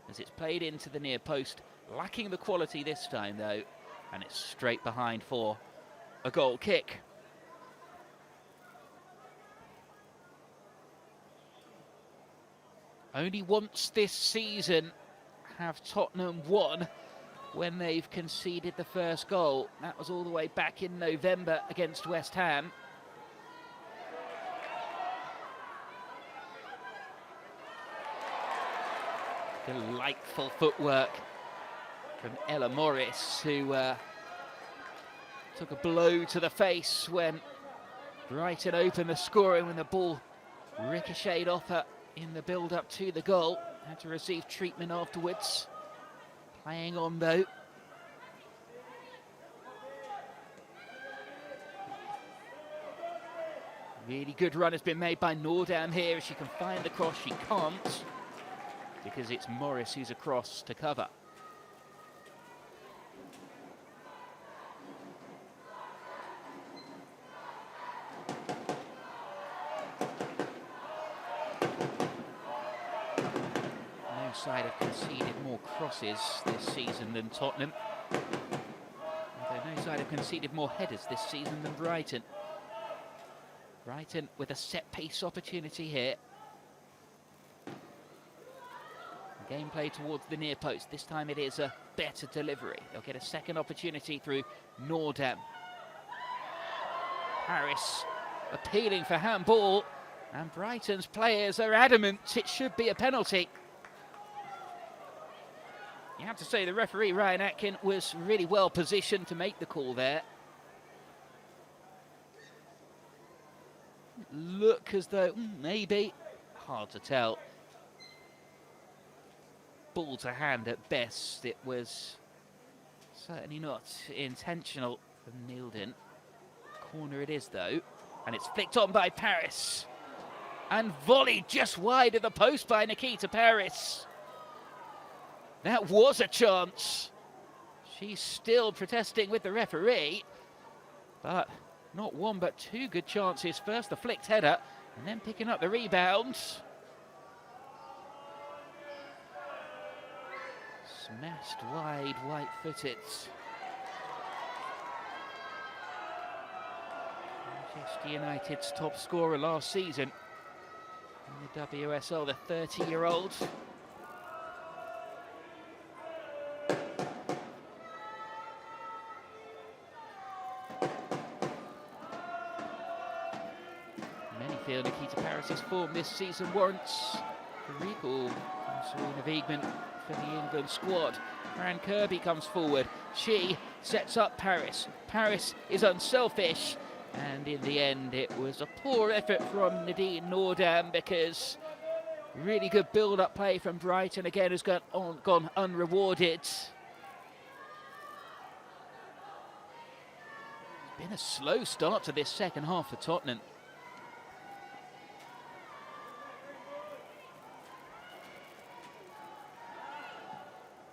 as it's played into the near post. Lacking the quality this time though, and it's straight behind for a goal kick. Only once this season have Tottenham won when they've conceded the first goal. That was all the way back in November against West Ham. Delightful footwork from Ella Morris, who took a blow to the face when Brighton opened the scoring, when the ball ricocheted off her in the build-up to the goal. Had to receive treatment afterwards. Playing on though. Really good run has been made by Nordam here. If she can find the cross, she can't, because it's Morris who's across to cover. No side have conceded more crosses this season than Tottenham. Although no side have conceded more headers this season than Brighton. Brighton with a set-piece opportunity here. Gameplay towards the near post. This time it is a better delivery. They'll get a second opportunity through Nordam. Paris appealing for handball, and Brighton's players are adamant it should be a penalty. You have to say the referee, Ryan Atkin, was really well positioned to make the call there. Look as though, maybe, hard to tell. Ball to hand at best. It was certainly not intentional from Nilden. Corner it is though, and it's flicked on by Paris. And volleyed just wide of the post by Nikita Paris. That was a chance. She's still protesting with the referee, but not one but two good chances. First the flicked header, and then picking up the rebound. Smashed wide, white-footed. Manchester United's top scorer last season in the WSL, the 30-year-old. Midfield, Nikita Paris' form this season warrants a recall from Serena Wiegman for the England squad. Fran Kirby comes forward. She sets up Paris. Paris is unselfish, and in the end it was a poor effort from Nadine Nordam, because really good build-up play from Brighton again has gone unrewarded. It's been a slow start to this second half for Tottenham.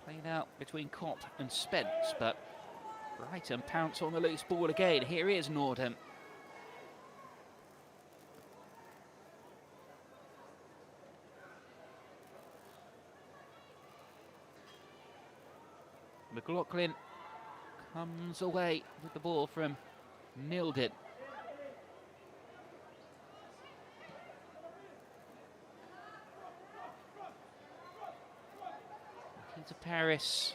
Played out between Kopp and Spence, but Brighton pounce on the loose ball again. Here is Nordam. McLaughlin comes away with the ball from Nilden. To Paris.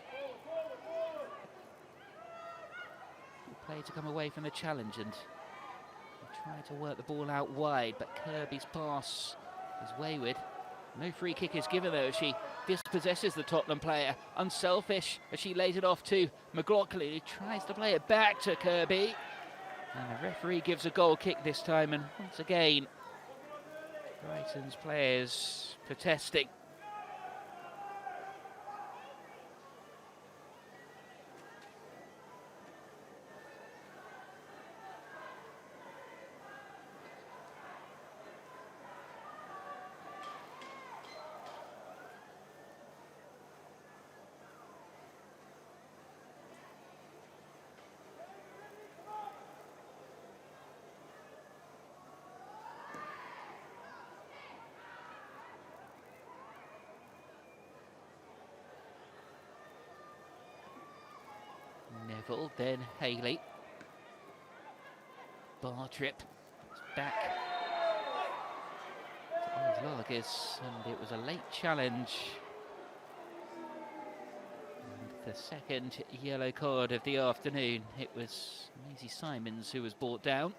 Play to come away from the challenge, and try to work the ball out wide, but Kirby's pass is wayward. No free kick is given though, as she dispossesses the Tottenham player. Unselfish as she lays it off to McLaughlin, who tries to play it back to Kirby. And the referee gives a goal kick this time, and once again Brighton's players protesting. Neville, then Haley. Bartrip back to Lagers, and it was a late challenge. And the second yellow card of the afternoon. It was Maisie Simons who was brought down.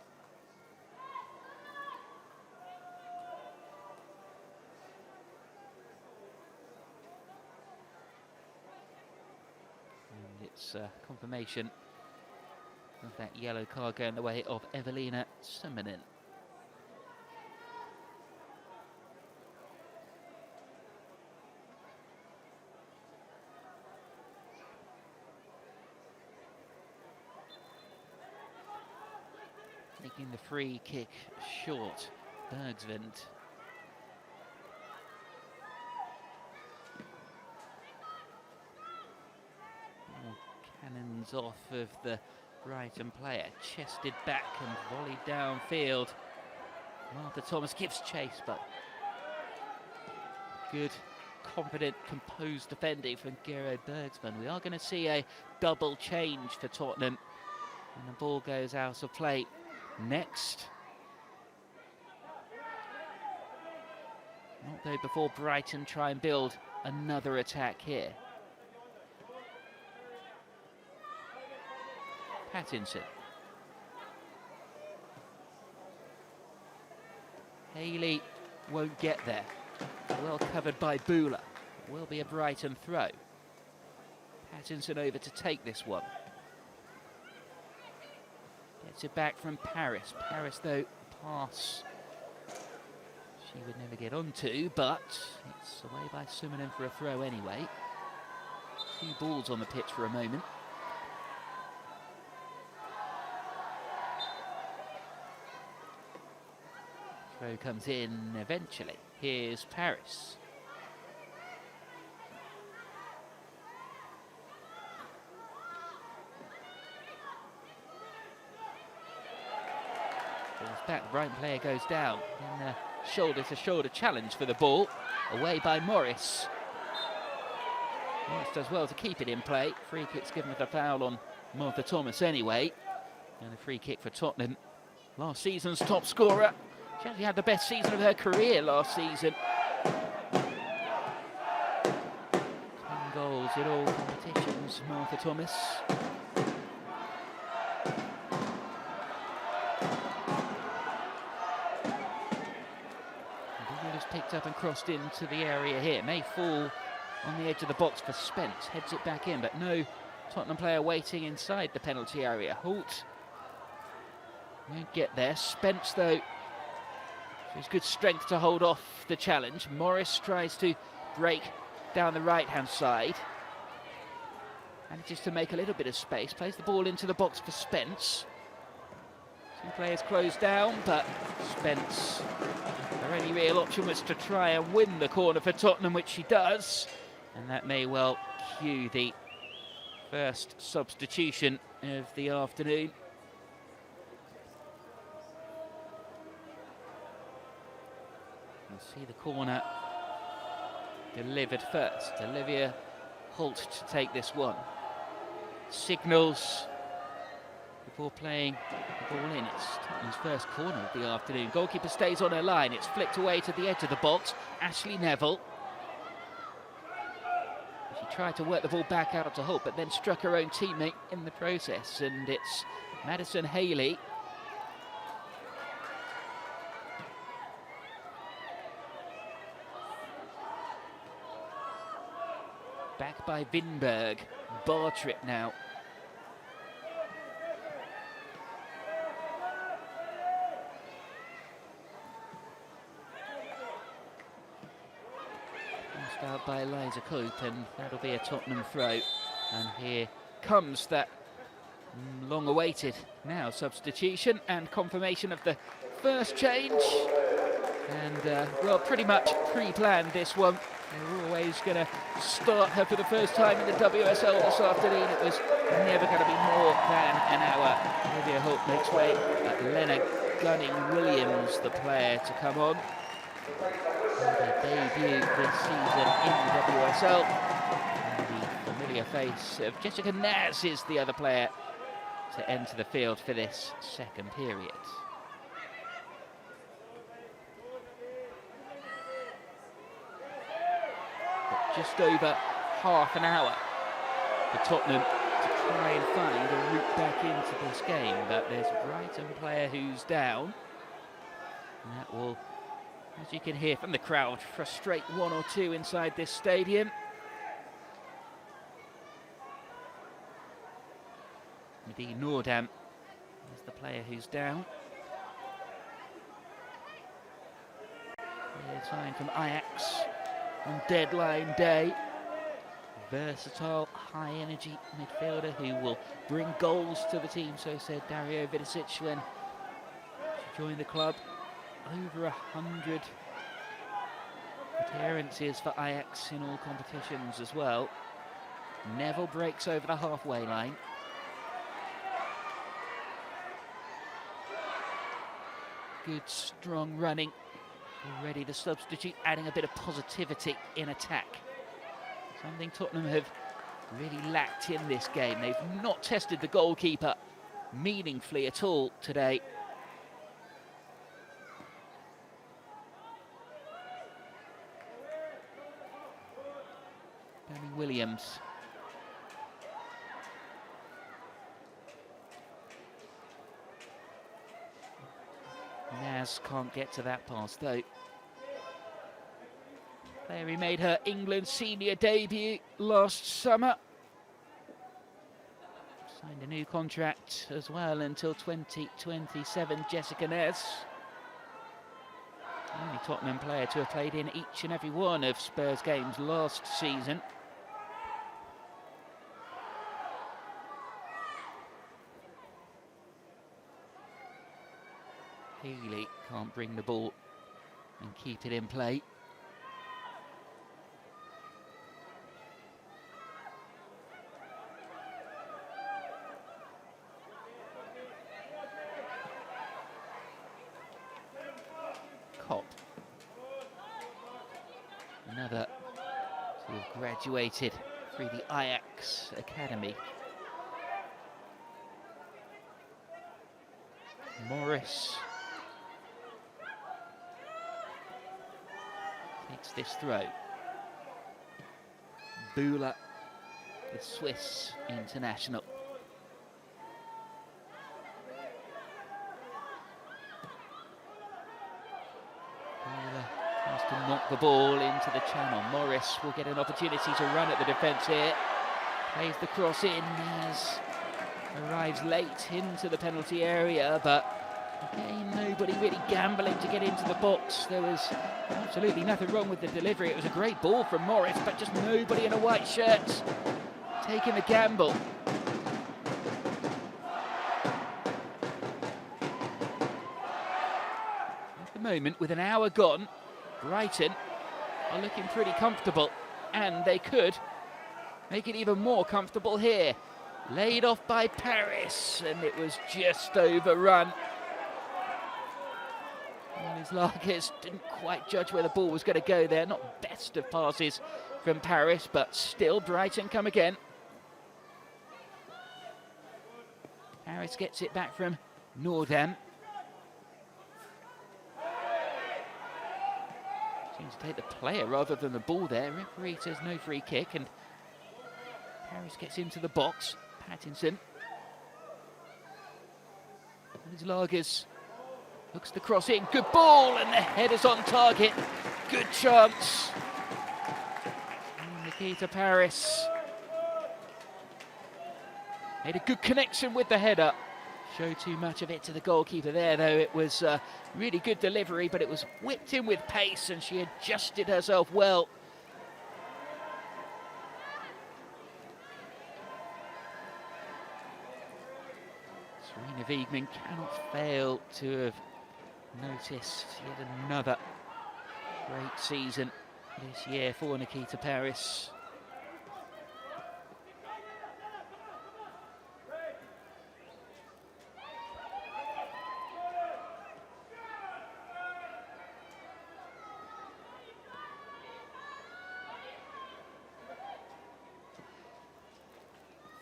And it's confirmation of that yellow card going the way of Evelina Summonen. Taking the free kick short, Bergsvend. Cannons off of the Brighton player, chested back and volleyed downfield. Martha Thomas gives chase, but good, confident, composed defending from Gero Bergsman. We are going to see a double change for Tottenham, and the ball goes out of play next. Not though before Brighton try and build another attack here. Pattinson. Haley won't get there. Well covered by Bula. Will be a Brighton throw. Pattinson over to take this one. Gets it back from Paris. Paris, though, pass she would never get onto, but it's away by Summonen for a throw anyway. Two balls on the pitch for a moment. Throw comes in eventually. Here's Paris. Back, the Brighton player goes down. And shoulder-to-shoulder challenge for the ball. Away by Morris. Morris does well to keep it in play. Free kick's given with a foul on Martha Thomas anyway. And a free kick for Tottenham. Last season's top scorer. She actually had the best season of her career last season. 10 goals in all competitions, Martha Thomas. Picked up and crossed into the area here. May fall on the edge of the box for Spence. Heads it back in, but no Tottenham player waiting inside the penalty area. Holt won't get there. Spence, though, shows good strength to hold off the challenge. Morris tries to break down the right-hand side. Manages to make a little bit of space. Plays the ball into the box for Spence. Two players close down, but Spence, her only real option was to try and win the corner for Tottenham, which she does. And that may well cue the first substitution of the afternoon. We'll see the corner delivered first. Olivia Holt to take this one. Signals before playing the ball in. It's Tottenham's first corner of the afternoon. Goalkeeper stays on her line. It's flicked away to the edge of the box. Ashley Neville. She tried to work the ball back out to Holt, but then struck her own teammate in the process. And it's Madison Haley. Back by Vinberg. Bartrip now. Out by Eliza Cope, and that'll be a Tottenham throw. And here comes that long-awaited now substitution and confirmation of the first change. And well, pretty much pre-planned this one. They were always going to start her for the first time in the WSL this afternoon. It was never going to be more than an hour. Olivia Holt makes way, but Lena Gunning-Williams, the player to come on. Her debut this season in the WSL. And the familiar face of Jessica Naz is the other player to enter the field for this second period. just over half an hour for Tottenham to try and find a route back into this game. But there's a Brighton player who's down. And that will, as you can hear from the crowd, frustrate one or two inside this stadium. Mehdi Noordam is the player who's down. Clear sign from Ajax on deadline day. Versatile, high-energy midfielder who will bring goals to the team, so said Dario Vidicic when she joined the club. Over 100 appearances for Ajax in all competitions as well. Never breaks over the halfway line. Good, strong running. Already the substitute, adding a bit of positivity in attack. Something Tottenham have really lacked in this game. They've not tested the goalkeeper meaningfully at all today. Danny Williams. Naz can't get to that pass though. Player who made her England senior debut last summer. Signed a new contract as well until 2027, Jessica Nez. Only Tottenham player to have played in each and every one of Spurs games last season. Healy can't bring the ball and keep it in play. Kopp. Another who graduated through the Ajax Academy. Morris takes this throw. Bula, the Swiss international. Bula tries to knock the ball into the channel. Morris will get an opportunity to run at the defence here. Plays the cross in, arrives late into the penalty area, but again, nobody really gambling to get into the box. There was absolutely nothing wrong with the delivery. It was a great ball from Morris, but just nobody in a white shirt taking the gamble. At the moment, with an hour gone, Brighton are looking pretty comfortable, and they could make it even more comfortable here. Laid off by Paris, and it was just overrun. His Larkers didn't quite judge where the ball was going to go there. Not best of passes from Paris, but still Brighton come again. Paris gets it back from Noordam. Seems to take the player rather than the ball there. Referee says no free kick, and Paris gets into the box. Pattinson. His Larkers looks to cross in, good ball, and the header's on target. Good chance. And Nikita Paris made a good connection with the header. Showed too much of it to the goalkeeper there, though. It was really good delivery, but it was whipped in with pace, and she adjusted herself well. Serena Wiegman cannot fail to have noticed yet another great season this year for Nikita Paris.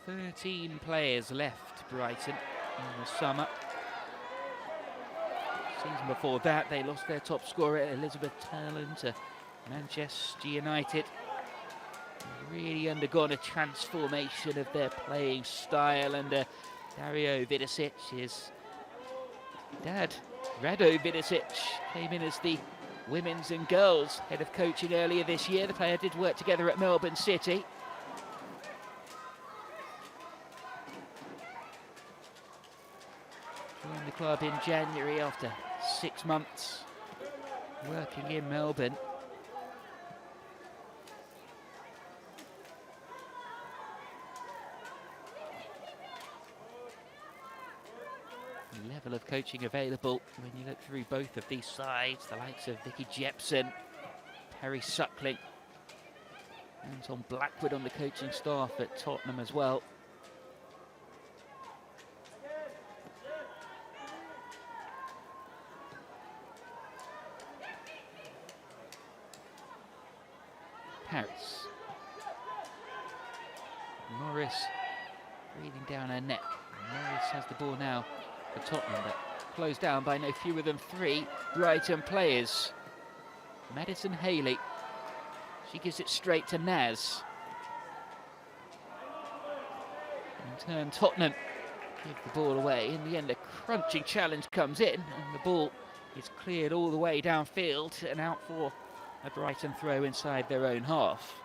"13 players left Brighton in the summer. Season before that, they lost their top scorer, Elizabeth Turlin, to Manchester United. really undergone a transformation of their playing style under Dario Vidicic's dad, Rado Vidicic, came in as the women's and girls head of coaching earlier this year. The pair did work together at Melbourne City. Joined the club in January after 6 months working in Melbourne. The level of coaching available when you look through both of these sides, the likes of Vicky Jepson, Perry Suckling, and Tom Blackwood on the coaching staff at Tottenham as well. Paris. Morris breathing down her neck. Morris has the ball now for Tottenham, but closed down by no fewer than 3 Brighton players. Madison Haley. She gives it straight to Naz. In turn, Tottenham give the ball away. In the end, a crunching challenge comes in, and the ball is cleared all the way downfield and out for a Brighton throw inside their own half.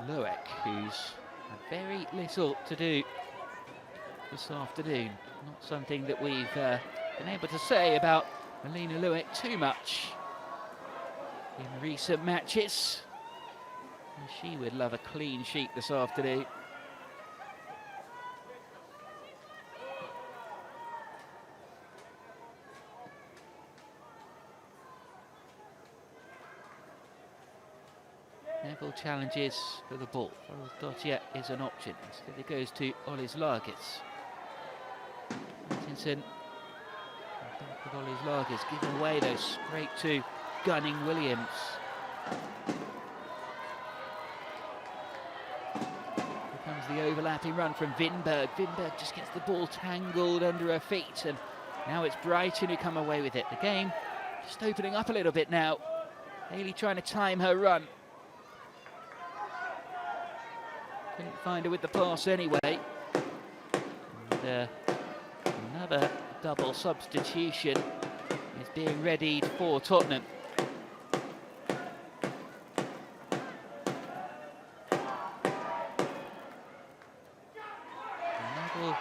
Loek, who's had very little to do this afternoon. Not something that we've been able to say about Melina Loek too much in recent matches. And she would love a clean sheet this afternoon. Neville challenges for the ball. Dottier is an option. Instead it goes to Olis Largis. Atkinson, back with Olis Largis, giving away those straight to Gunning Williams. Here comes the overlapping run from Vinberg. Vinberg just gets the ball tangled under her feet, and now it's Brighton who come away with it. The game just opening up a little bit now. Haley trying to time her run. Couldn't find her with the pass anyway. And another double substitution is being readied for Tottenham. Neville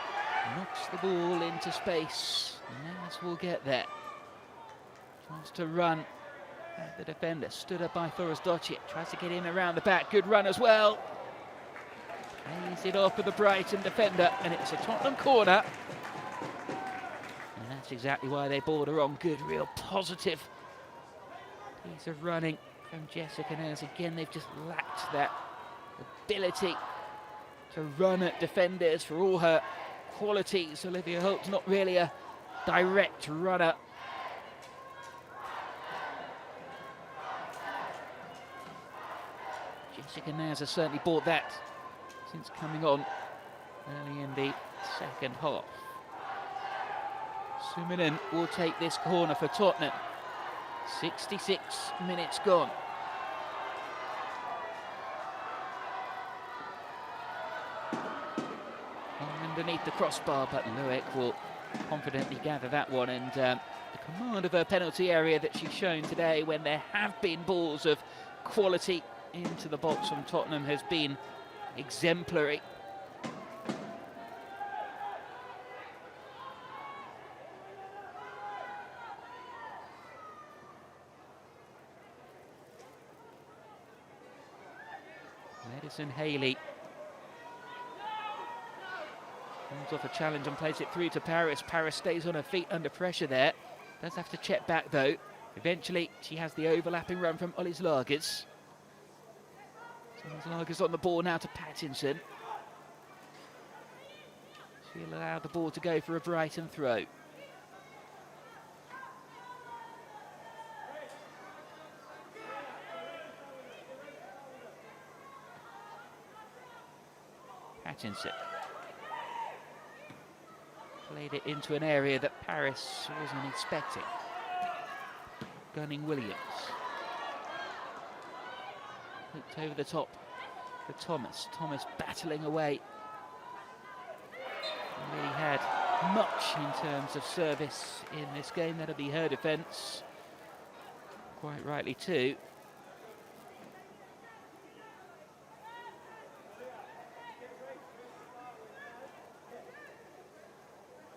knocks the ball into space. Naz will get there. Tries to run at the defender. Stood up by Thoros Dottier. Tries to get in around the back. Good run as well. Plays it off with the Brighton defender, and it's a Tottenham corner. And that's exactly why they balled her on. Good, real positive piece of running from Jessica Naz. Again, they've just lacked that ability to run at defenders for all her qualities. Olivia Holt's not really a direct runner. Jessica Naz has certainly bought that since coming on early in the second half. Suminen will take this corner for Tottenham. 66 minutes gone. Underneath the crossbar, but Loek will confidently gather that one, and the command of her penalty area that she's shown today when there have been balls of quality into the box from Tottenham has been exemplary. Madison Haley comes off a challenge and plays it through to Paris. Paris stays on her feet under pressure there. Does have to check back though. Eventually she has the overlapping run from Olis Largis. Lager's on the ball now to Pattinson. She'll allow the ball to go for a Brighton throw. Pattinson played it into an area that Paris wasn't expecting. Gunning Williams. Hooked over the top for Thomas. Thomas battling away. He really had much in terms of service in this game. That'll be her defence. Quite rightly too.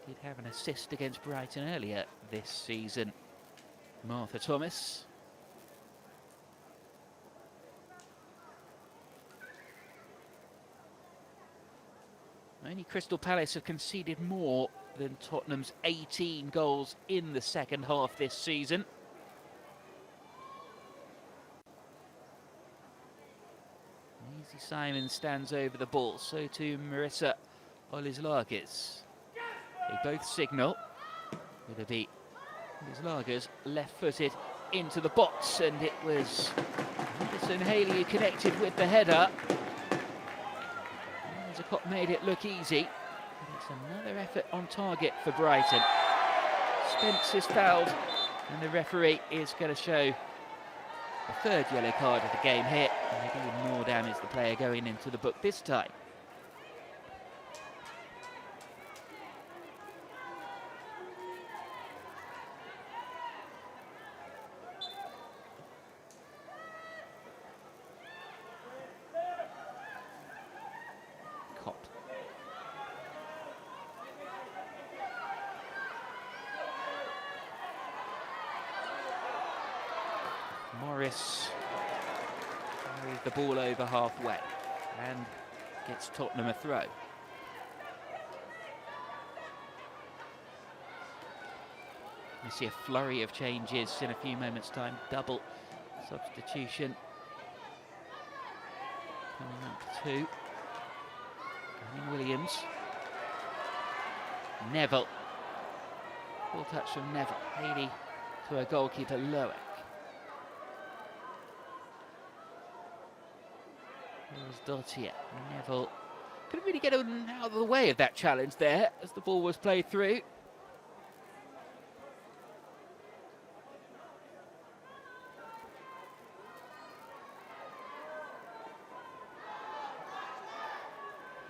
Did have an assist against Brighton earlier this season. Martha Thomas. Only Crystal Palace have conceded more than Tottenham's 18 goals in the second half this season. Easy Simon stands over the ball, so too Marissa Olis-Lagers. They both signal. It'll be Olis-Lagers left-footed into the box, and it was Anderson Haley who connected with the header. Cop made it look easy, but it's another effort on target for Brighton. Spence is fouled, and the referee is going to show the third yellow card of the game here. Maybe even more damage the player going into the book this time. Morris carries the ball over halfway and gets Tottenham a throw. We see a flurry of changes in a few moments' time. Double substitution coming up two. Gunning Williams. Neville. Full touch from Neville. Haley to her goalkeeper Loic. Dottier. Neville couldn't really get out of the way of that challenge there as the ball was played through.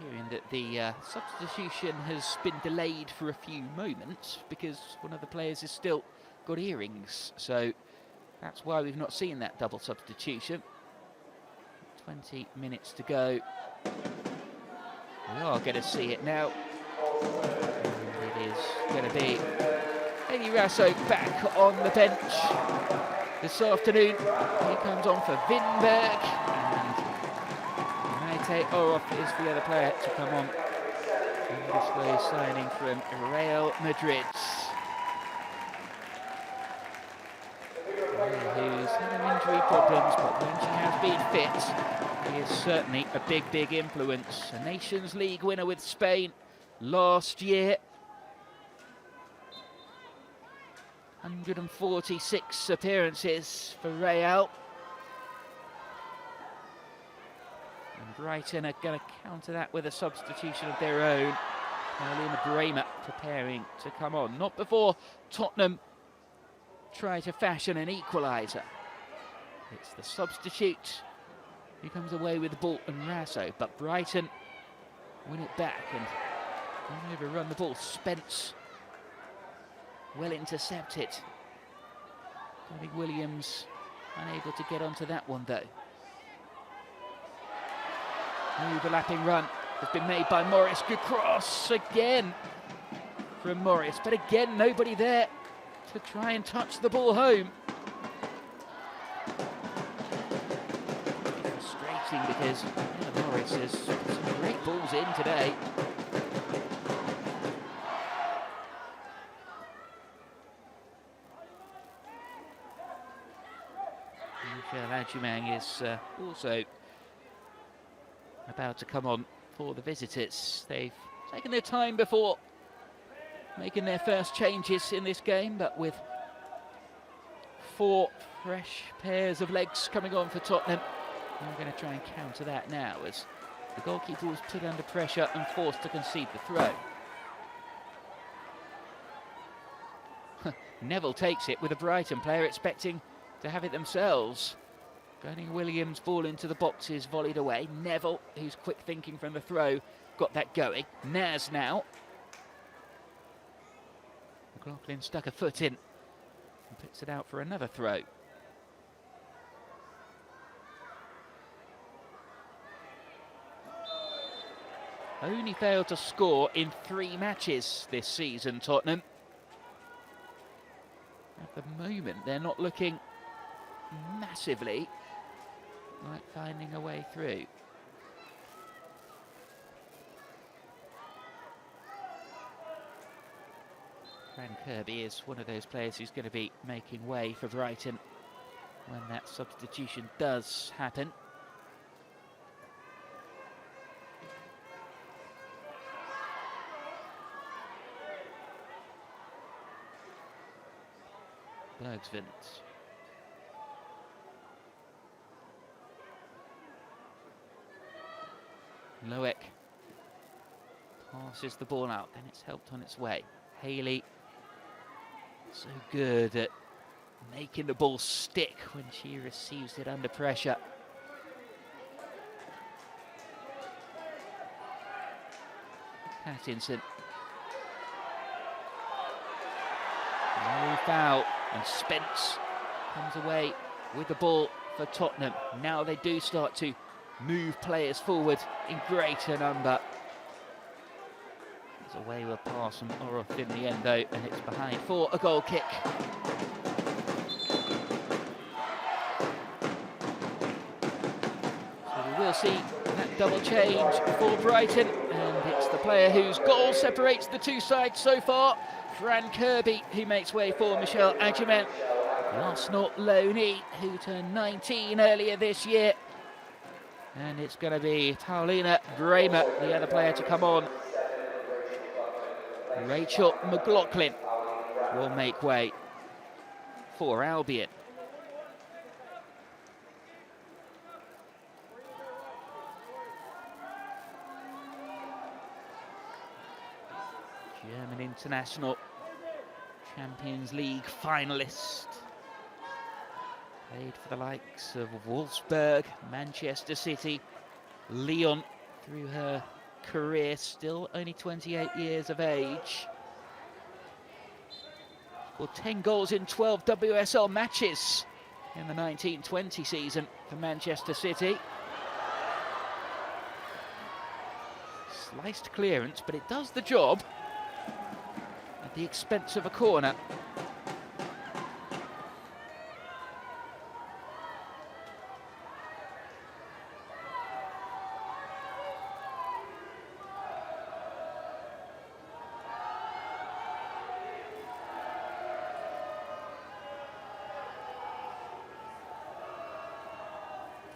Hearing that the substitution has been delayed for a few moments because one of the players has still got earrings, so that's why we've not seen that double substitution. 20 minutes to go. We are going to see it now. And it is going to be Haley Rasso back on the bench this afternoon. He comes on for Vinberg. And Maite Orof is the other player to come on. And this way signing from Real Madrid. Who's had injury problems, but when she has been fit, he is certainly a big influence. A Nations League winner with Spain last year. 146 appearances for Real. And Brighton are going to counter that with a substitution of their own. Carolina Bremer preparing to come on. Not before Tottenham try to fashion an equaliser. It's the substitute who comes away with the ball and Rasso, but Brighton win it back and don't overrun the ball. Spence well intercepted. I think Williams unable to get onto that one though. Overlapping run has been made by Morris. Good cross again from Morris, but again nobody there to try and touch the ball home. Frustrating because Morris has some great balls in today. Michel Adjumang is also about to come on for the visitors. They've taken their time before making their first changes in this game, but with 4 fresh pairs of legs coming on for Tottenham, I'm going to try and counter that now as the goalkeeper was put under pressure and forced to concede the throw. Neville takes it with a Brighton player expecting to have it themselves. Bernie Williams' ball into the boxes, volleyed away. Neville, who's quick thinking from the throw, got that going. Naz now. McLaughlin stuck a foot in and puts it out for another throw. Only failed to score in 3 matches this season, Tottenham. At the moment, they're not looking massively like finding a way through. Fran Kirby is one of those players who's going to be making way for Brighton when that substitution does happen. Bergsvint. Loic passes the ball out, then it's helped on its way. Haley, so good at making the ball stick when she receives it under pressure. Pattinson. No foul, and Spence comes away with the ball for Tottenham. Now they do start to move players forward in greater number. There's a wayward pass from Oroth in the end though, and it's behind for a goal kick. So we will see that double change for Brighton, and it's the player whose goal separates the two sides so far, Fran Kirby, who makes way for Michel Adjeman. The Arsenal loanee who turned 19 earlier this year. And it's going to be Paulina Bremer, the other player to come on. Rachel McLaughlin will make way for Albion. German international, Champions League finalist. Played for the likes of Wolfsburg, Manchester City, Lyon through her career, still only 28 years of age. Scored 10 goals in 12 WSL matches in the 1920 season for Manchester City. Sliced clearance, but it does the job at the expense of a corner.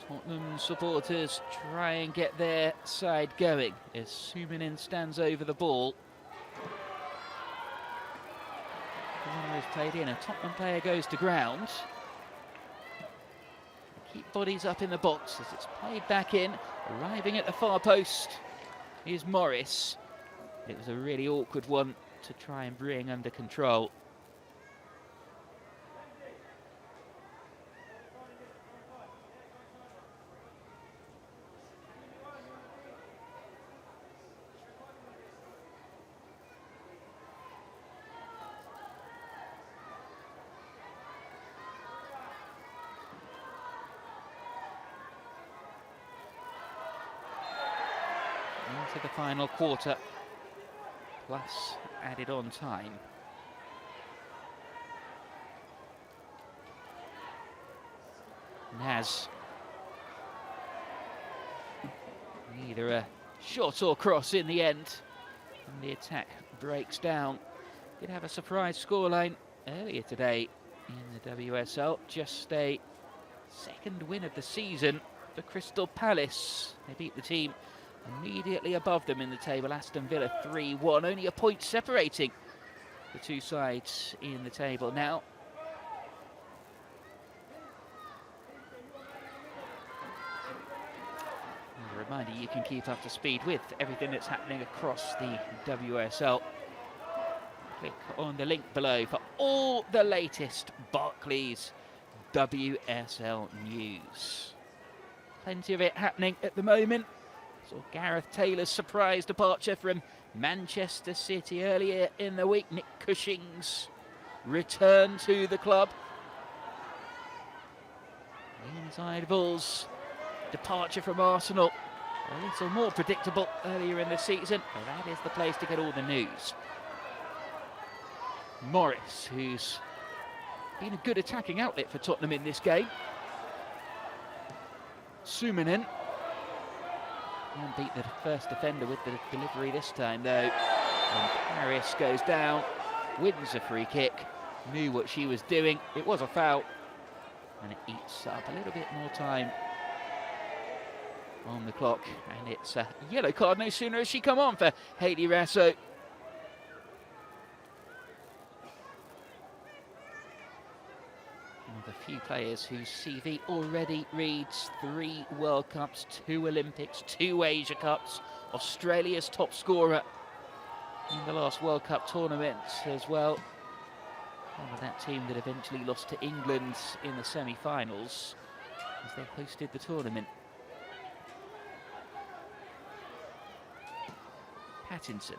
Tottenham supporters try and get their side going as Suminin stands over the ball. The is played in, a Tottenham player goes to ground. Keep bodies up in the box as it's played back in. Arriving at the far post is Morris. It was a really awkward one to try and bring under control. Into the final quarter, plus added on time. Naz. Neither a shot or cross in the end, and the attack breaks down. Did have a surprise scoreline earlier today in the WSL, just a second win of the season for Crystal Palace. They beat the team immediately above them in the table, Aston Villa 3-1. Only a point separating the two sides in the table now. As a reminder, you can keep up to speed with everything that's happening across the WSL. Click on the link below for all the latest Barclays WSL news. Plenty of it happening at the moment. Saw Gareth Taylor's surprise departure from Manchester City earlier in the week. Nick Cushing's return to the club. Inside Bulls' departure from Arsenal. A little more predictable earlier in the season, but that is the place to get all the news. Morris, who's been a good attacking outlet for Tottenham in this game. Suminen can't beat the first defender with the delivery this time, though. And Paris goes down, wins a free kick, knew what she was doing. It was a foul, and it eats up a little bit more time on the clock. And it's a yellow card no sooner has she come on for Hayley Raso. One of the few players whose CV already reads 3 World Cups, 2 Olympics, 2 Asia Cups, Australia's top scorer in the last World Cup tournament as well. One of that team that eventually lost to England in the semi-finals as they hosted the tournament. Pattinson.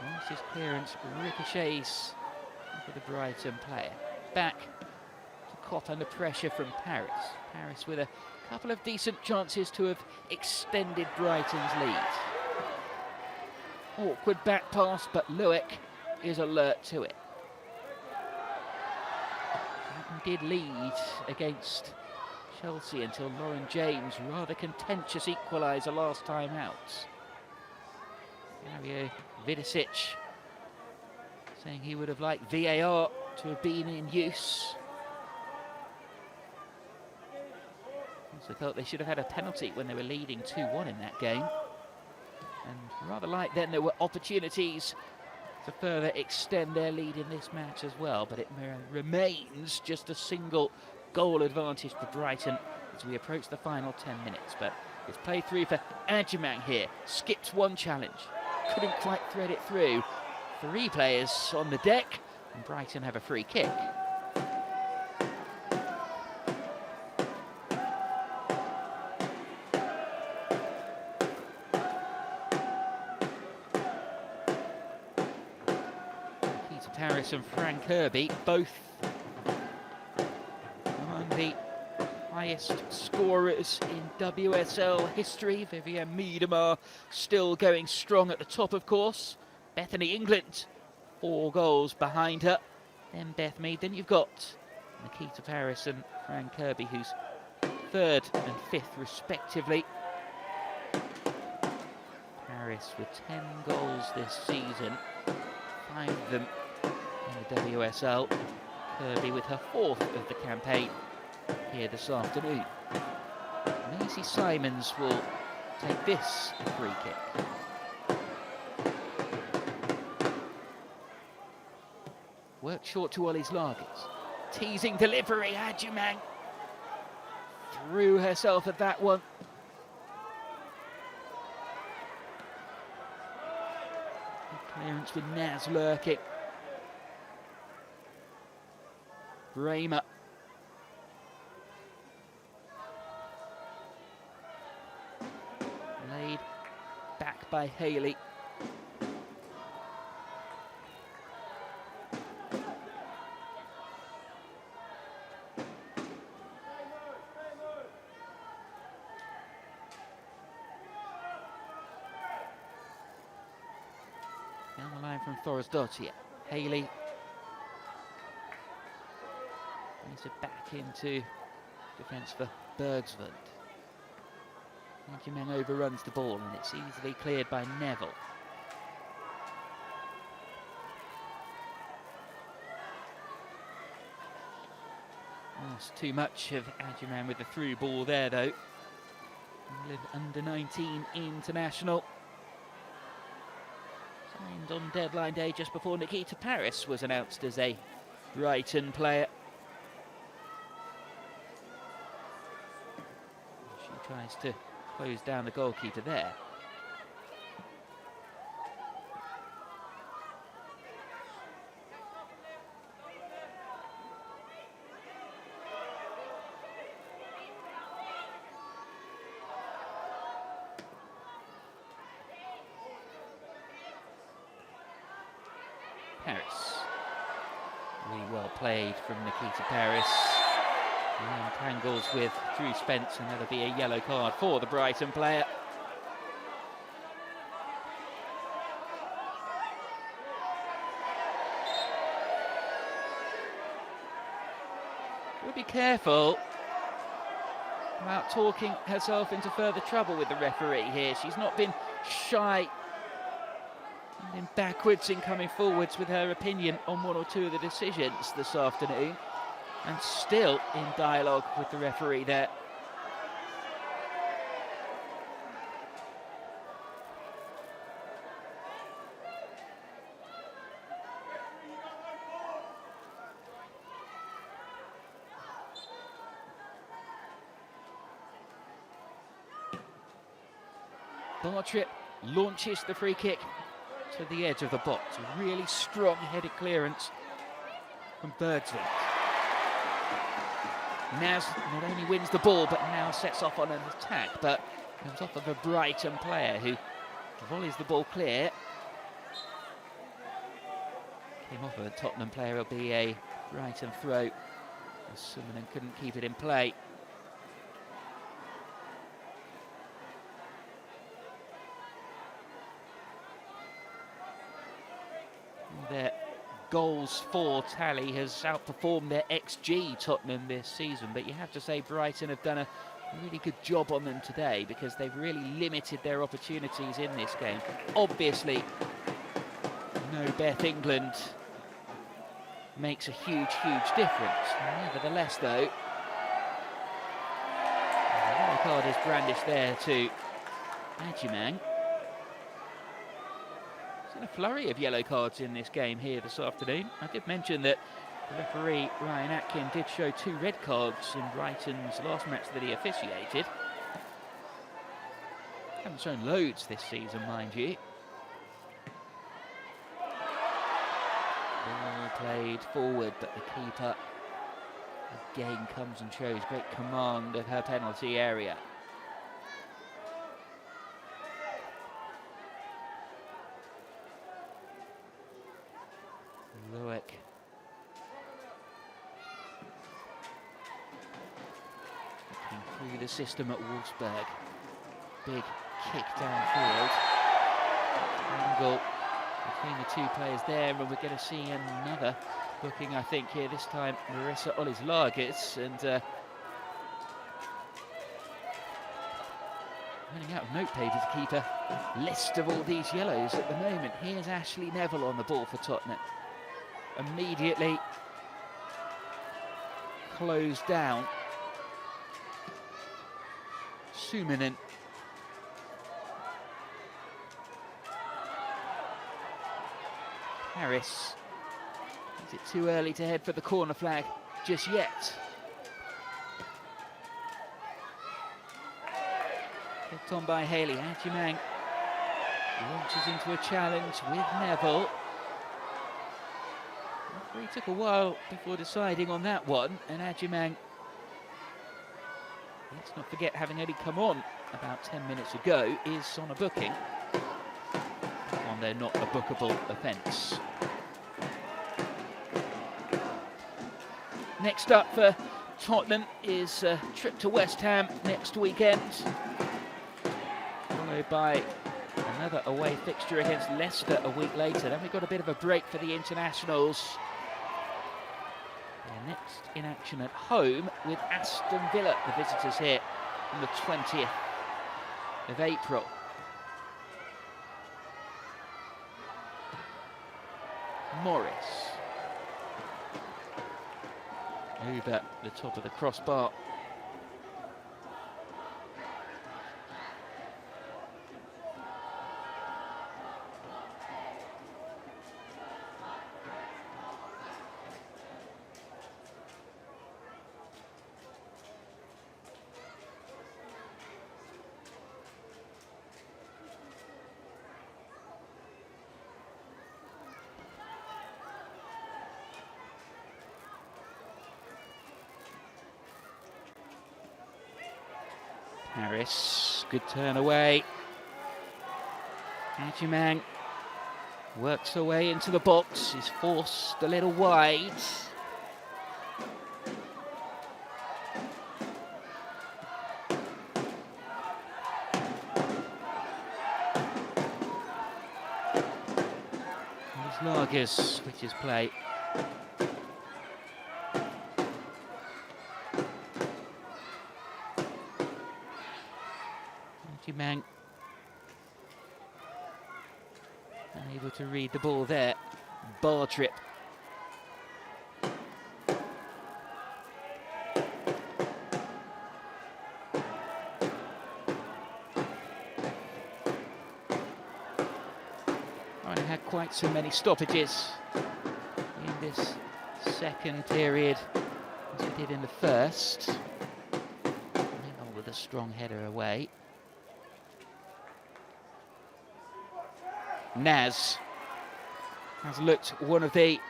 Once his clearance ricochets for the Brighton player. Back to cop under pressure from Paris. Paris with a couple of decent chances to have extended Brighton's lead. Awkward back pass, but Lueck is alert to it. Brighton did lead against Chelsea until Lauren James' rather contentious equaliser last time out. Mario Vidicic saying he would have liked VAR to have been in use. Also felt they should have had a penalty when they were leading 2-1 in that game. And rather like then there were opportunities to further extend their lead in this match as well, but it remains just a single goal advantage for Brighton as we approach the final 10 minutes. But it's played through for Adjumang here. Skipped one challenge. Couldn't quite thread it through. 3 players on the deck, and Brighton have a free kick. Peter Paris and Frank Kirby, both among the highest scorers in WSL history. Vivienne Miedema still going strong at the top, of course. Bethany England, 4 goals behind her. Then Beth Mead. Then you've got Nikita Paris and Fran Kirby, who's 3rd and 5th respectively. Paris with 10 goals this season, 5 of them in the WSL. Kirby with her 4th of the campaign here this afternoon. Maisie Simons will take this free kick. Work short to Ollie's Lagers. Teasing delivery, Adjumang threw herself at that one. Clearance with Naz lurking. Bramer. Laid back by Hayley. Down the line from Thorisdottir. Hayley brings it back into defence for Bergsvund. Adjumang overruns the ball and it's easily cleared by Neville. Lost too much of Adjuman with the through ball there, though. England under-19 international. Signed on deadline day just before Nikita Paris was announced as a Brighton player. She tries to close down the goalkeeper there. Paris. Really well played from Nikita Paris. And tangles with Drew Spence, and that'll be a yellow card for the Brighton player. She'll be careful about talking herself into further trouble with the referee here. She's not been shy and backwards in coming forwards with her opinion on one or two of the decisions this afternoon, and still in dialogue with the referee there. Bartrip launches the free kick to the edge of the box. A really strong headed clearance from Bergsvik. Naz not only wins the ball, but now sets off on an attack, but comes off of a Brighton player who volleys the ball clear. Came off of a Tottenham player. It'll be a Brighton throw. Summonen couldn't keep it in play. Their goals for tally has outperformed their XG, Tottenham, this season, but you have to say Brighton have done a really good job on them today, because they've really limited their opportunities in this game. Obviously, no Beth England makes a huge, huge difference. Nevertheless, though, the yellow card is brandished there to Adjuman. A flurry of yellow cards in this game here this afternoon. I did mention that the referee Ryan Atkin did show 2 red cards in Brighton's last match that he officiated. Haven't shown loads this season, mind you. Ball played forward, but the keeper again comes and shows great command of her penalty area. Through the system at Wolfsburg. Big kick downfield. Angle between the two players there, and we're going to see another booking, I think, here. This time, Marissa Ollis-Largis, and running out of notepaper to keep a list of all these yellows at the moment. Here's Ashley Neville on the ball for Tottenham. Immediately closed down. Summonen. Paris. Is it too early to head for the corner flag just yet? Kicked on by Haley. Adjuman launches into a challenge with Neville. The referee took a while before deciding on that one, and Adjuman, let's not forget, having only come on about 10 minutes ago, is on a booking. On their not a bookable offence. Next up for Tottenham is a trip to West Ham next weekend, followed by another away fixture against Leicester a week later. Then we've got a bit of a break for the internationals. They're next in action at home with Aston Villa, the visitors here, on the 20th of April. Morris. over the top of the crossbar. Harris, good turn away. Adjumang works her way into the box, is forced a little wide. There's Lagers, which is play. Adjumang unable to read the ball there. Bar trip. I had quite so many stoppages in this second period as we did in the first. Neville with a strong header away. Naz has looked one of the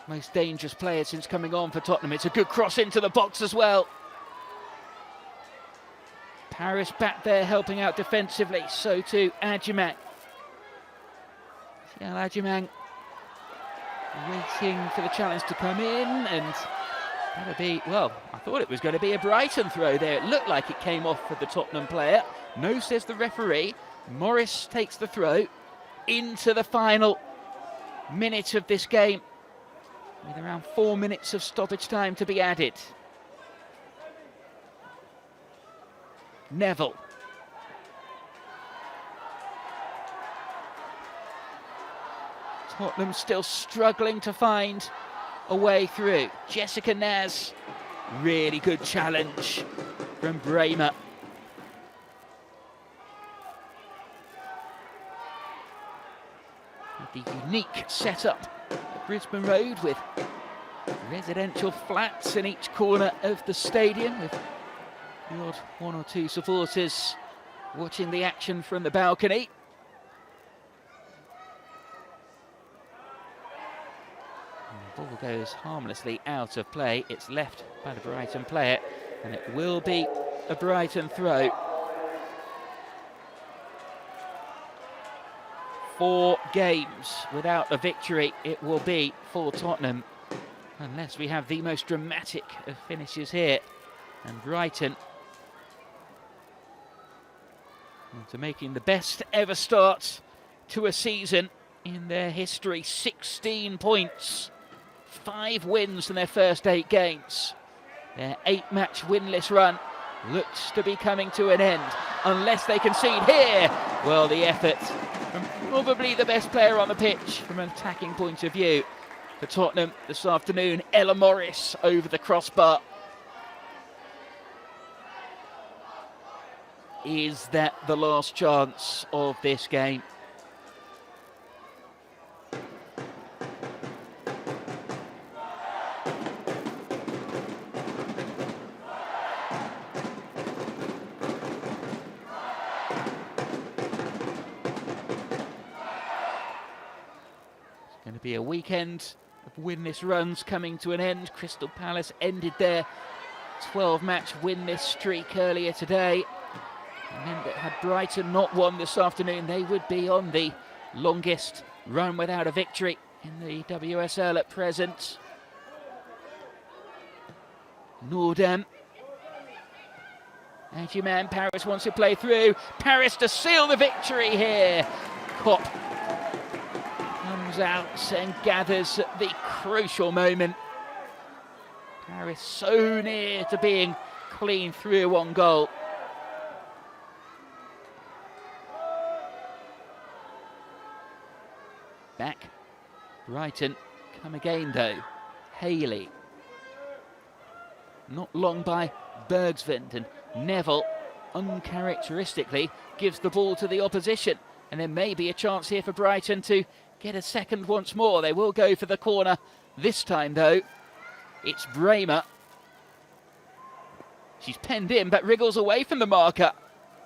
most dangerous players since coming on for Tottenham. It's a good cross into the box as well. Paris back there helping out defensively, so too Adjumang. Adjumang waiting for the challenge to come in, and that'll be, well, I thought it was going to be a Brighton throw there. It looked like it came off for the Tottenham player. No, says the referee. Morris takes the throw into the final minute of this game, with around 4 minutes of stoppage time to be added. Neville. Tottenham still struggling to find a way through. Jessica Naz, really good challenge from Bremer. The unique setup at Brisbane Road, with residential flats in each corner of the stadium, with the odd one or two supporters watching the action from the balcony. And the ball goes harmlessly out of play. It's left by the Brighton player, and it will be a Brighton throw. 4 games without a victory it will be for Tottenham, unless we have the most dramatic of finishes here. And Brighton, after making the best ever start to a season in their history, 16 points, 5 wins in their first 8 games. Their 8-match winless run looks to be coming to an end, unless they concede here. Well, the effort from probably the best player on the pitch from an attacking point of view for Tottenham this afternoon, Ella Morris, over the crossbar. Is that the last chance of this game? Going to be a weekend of winless runs coming to an end. Crystal Palace ended their 12-match winless streak earlier today. It meant that had Brighton not won this afternoon, they would be on the longest run without a victory in the WSL at present. Nordam. Adjumang, Paris wants to play through. Paris to seal the victory here. Kopp comes out and gathers at the crucial moment. Paris so near to being clean through on goal. Back. Brighton come again though. Haley. Not long by Bergsvend, and Neville uncharacteristically gives the ball to the opposition. And there may be a chance here for Brighton to get a second once more. They will go for the corner this time, though. It's Bramer. She's penned in, but wriggles away from the marker.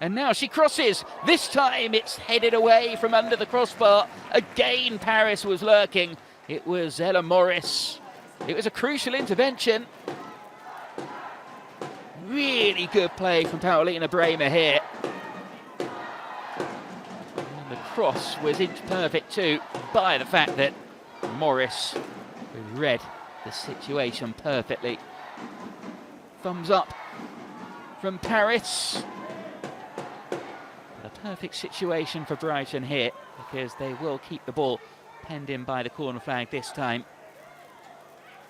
And now she crosses. This time it's headed away from under the crossbar. Again, Paris was lurking. It was Ella Morris. It was a crucial intervention. Really good play from Paulina Bramer here. And the cross was inch perfect too, by the fact that Morris read the situation perfectly. Thumbs up from Paris. But a perfect situation for Brighton here, because they will keep the ball penned in by the corner flag this time,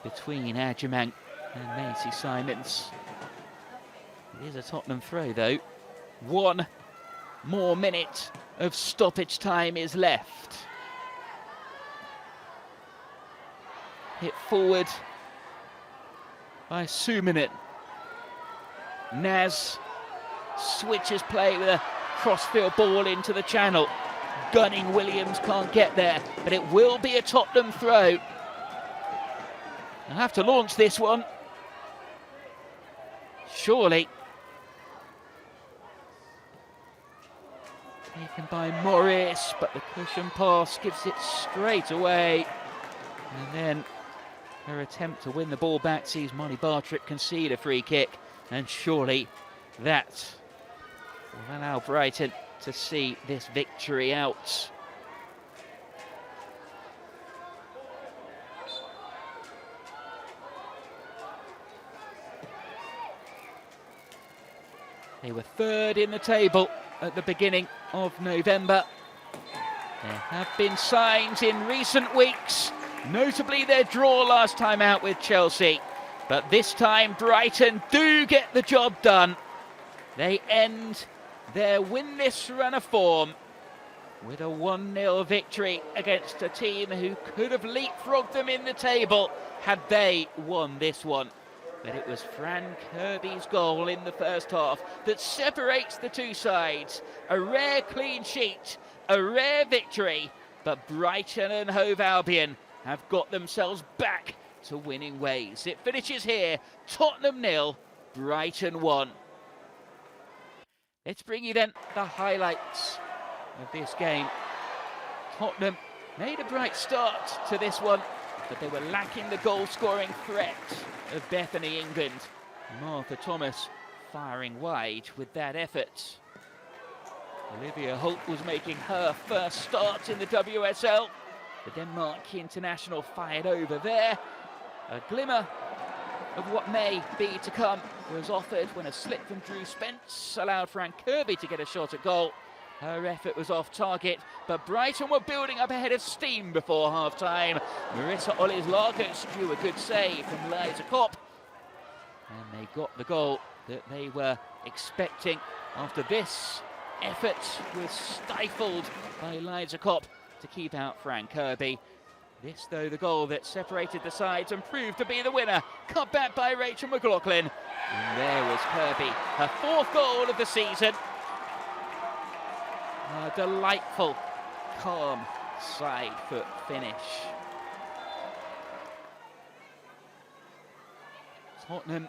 between Adjumang and Macy Simons. It is a Tottenham throw, though. 1 more minute of stoppage time is left. Hit forward by Suminen. Naz switches play with a crossfield ball into the channel. Gunning Williams can't get there, but it will be a Tottenham throw. They'll have to launch this one. Surely. Taken by Morris, but the cushion pass gives it straight away. And then her attempt to win the ball back sees Molly Bartrick concede a free kick. And surely that will allow Brighton to see this victory out. They were third in the table at the beginning of November. There have been signs in recent weeks, notably their draw last time out with Chelsea. But this time Brighton do get the job done. They end their winless run of form with a 1-0 victory against a team who could have leapfrogged them in the table had they won this one. But it was Fran Kirby's goal in the first half that separates the two sides. A rare clean sheet, a rare victory, but Brighton and Hove Albion have got themselves back to winning ways. It finishes here, Tottenham 0, Brighton 1. Let's bring you then the highlights of this game. Tottenham made a bright start to this one, but they were lacking the goal-scoring threat of Bethany England. Martha Thomas firing wide with that effort. Olivia Holt was making her first start in the WSL. The Denmark international fired over there. A glimmer of what may be to come was offered when a slip from Drew Spence allowed Fran Kirby to get a shot at goal. Her effort was off target, but Brighton were building up ahead of steam before half-time. Marissa Ollis-Lagos drew a good save from Liza Kopp, and they got the goal that they were expecting. After this, effort was stifled by Liza Kopp to keep out Fran Kirby. This, though, the goal that separated the sides and proved to be the winner. Cut back by Rachel McLaughlin. And there was Kirby, her 4th goal of the season. A delightful, calm side foot finish. Tottenham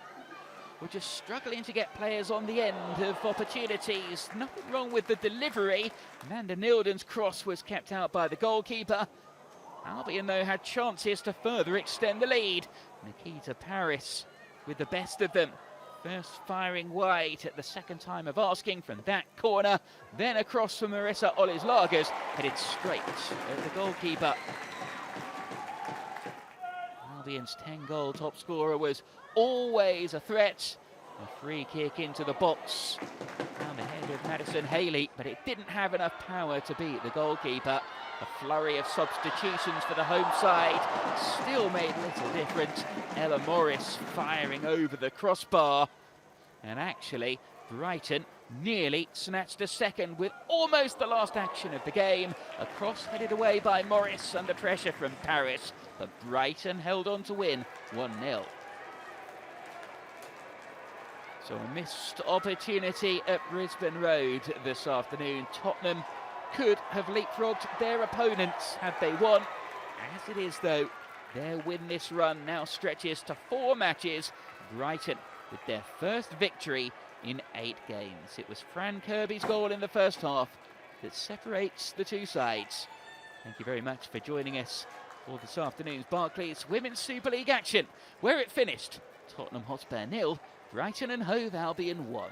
were just struggling to get players on the end of opportunities. Nothing wrong with the delivery. Amanda Nilden's cross was kept out by the goalkeeper. Albion, though, had chances to further extend the lead. Nikita Paris with the best of them. First firing wide at the second time of asking from that corner. Then across from Marissa Ollis-Lagos, headed straight at the goalkeeper. Albion's 10-goal top scorer was always a threat. A free kick into the box. Down the head of Madison Haley, but it didn't have enough power to beat the goalkeeper. A flurry of substitutions for the home side still made little difference. Ella Morris firing over the crossbar. And actually, Brighton nearly snatched a second with almost the last action of the game. A cross headed away by Morris under pressure from Paris, but Brighton held on to win 1-0. So a missed opportunity at Brisbane Road this afternoon. Tottenham could have leapfrogged their opponents had they won. As it is, though, their winless run now stretches to 4 matches. Brighton with their first victory in 8 games. It was Fran Kirby's goal in the first half that separates the two sides. Thank you very much for joining us for this afternoon's Barclays Women's Super League action, where it finished Tottenham Hotspur 0, Brighton and Hove Albion 1.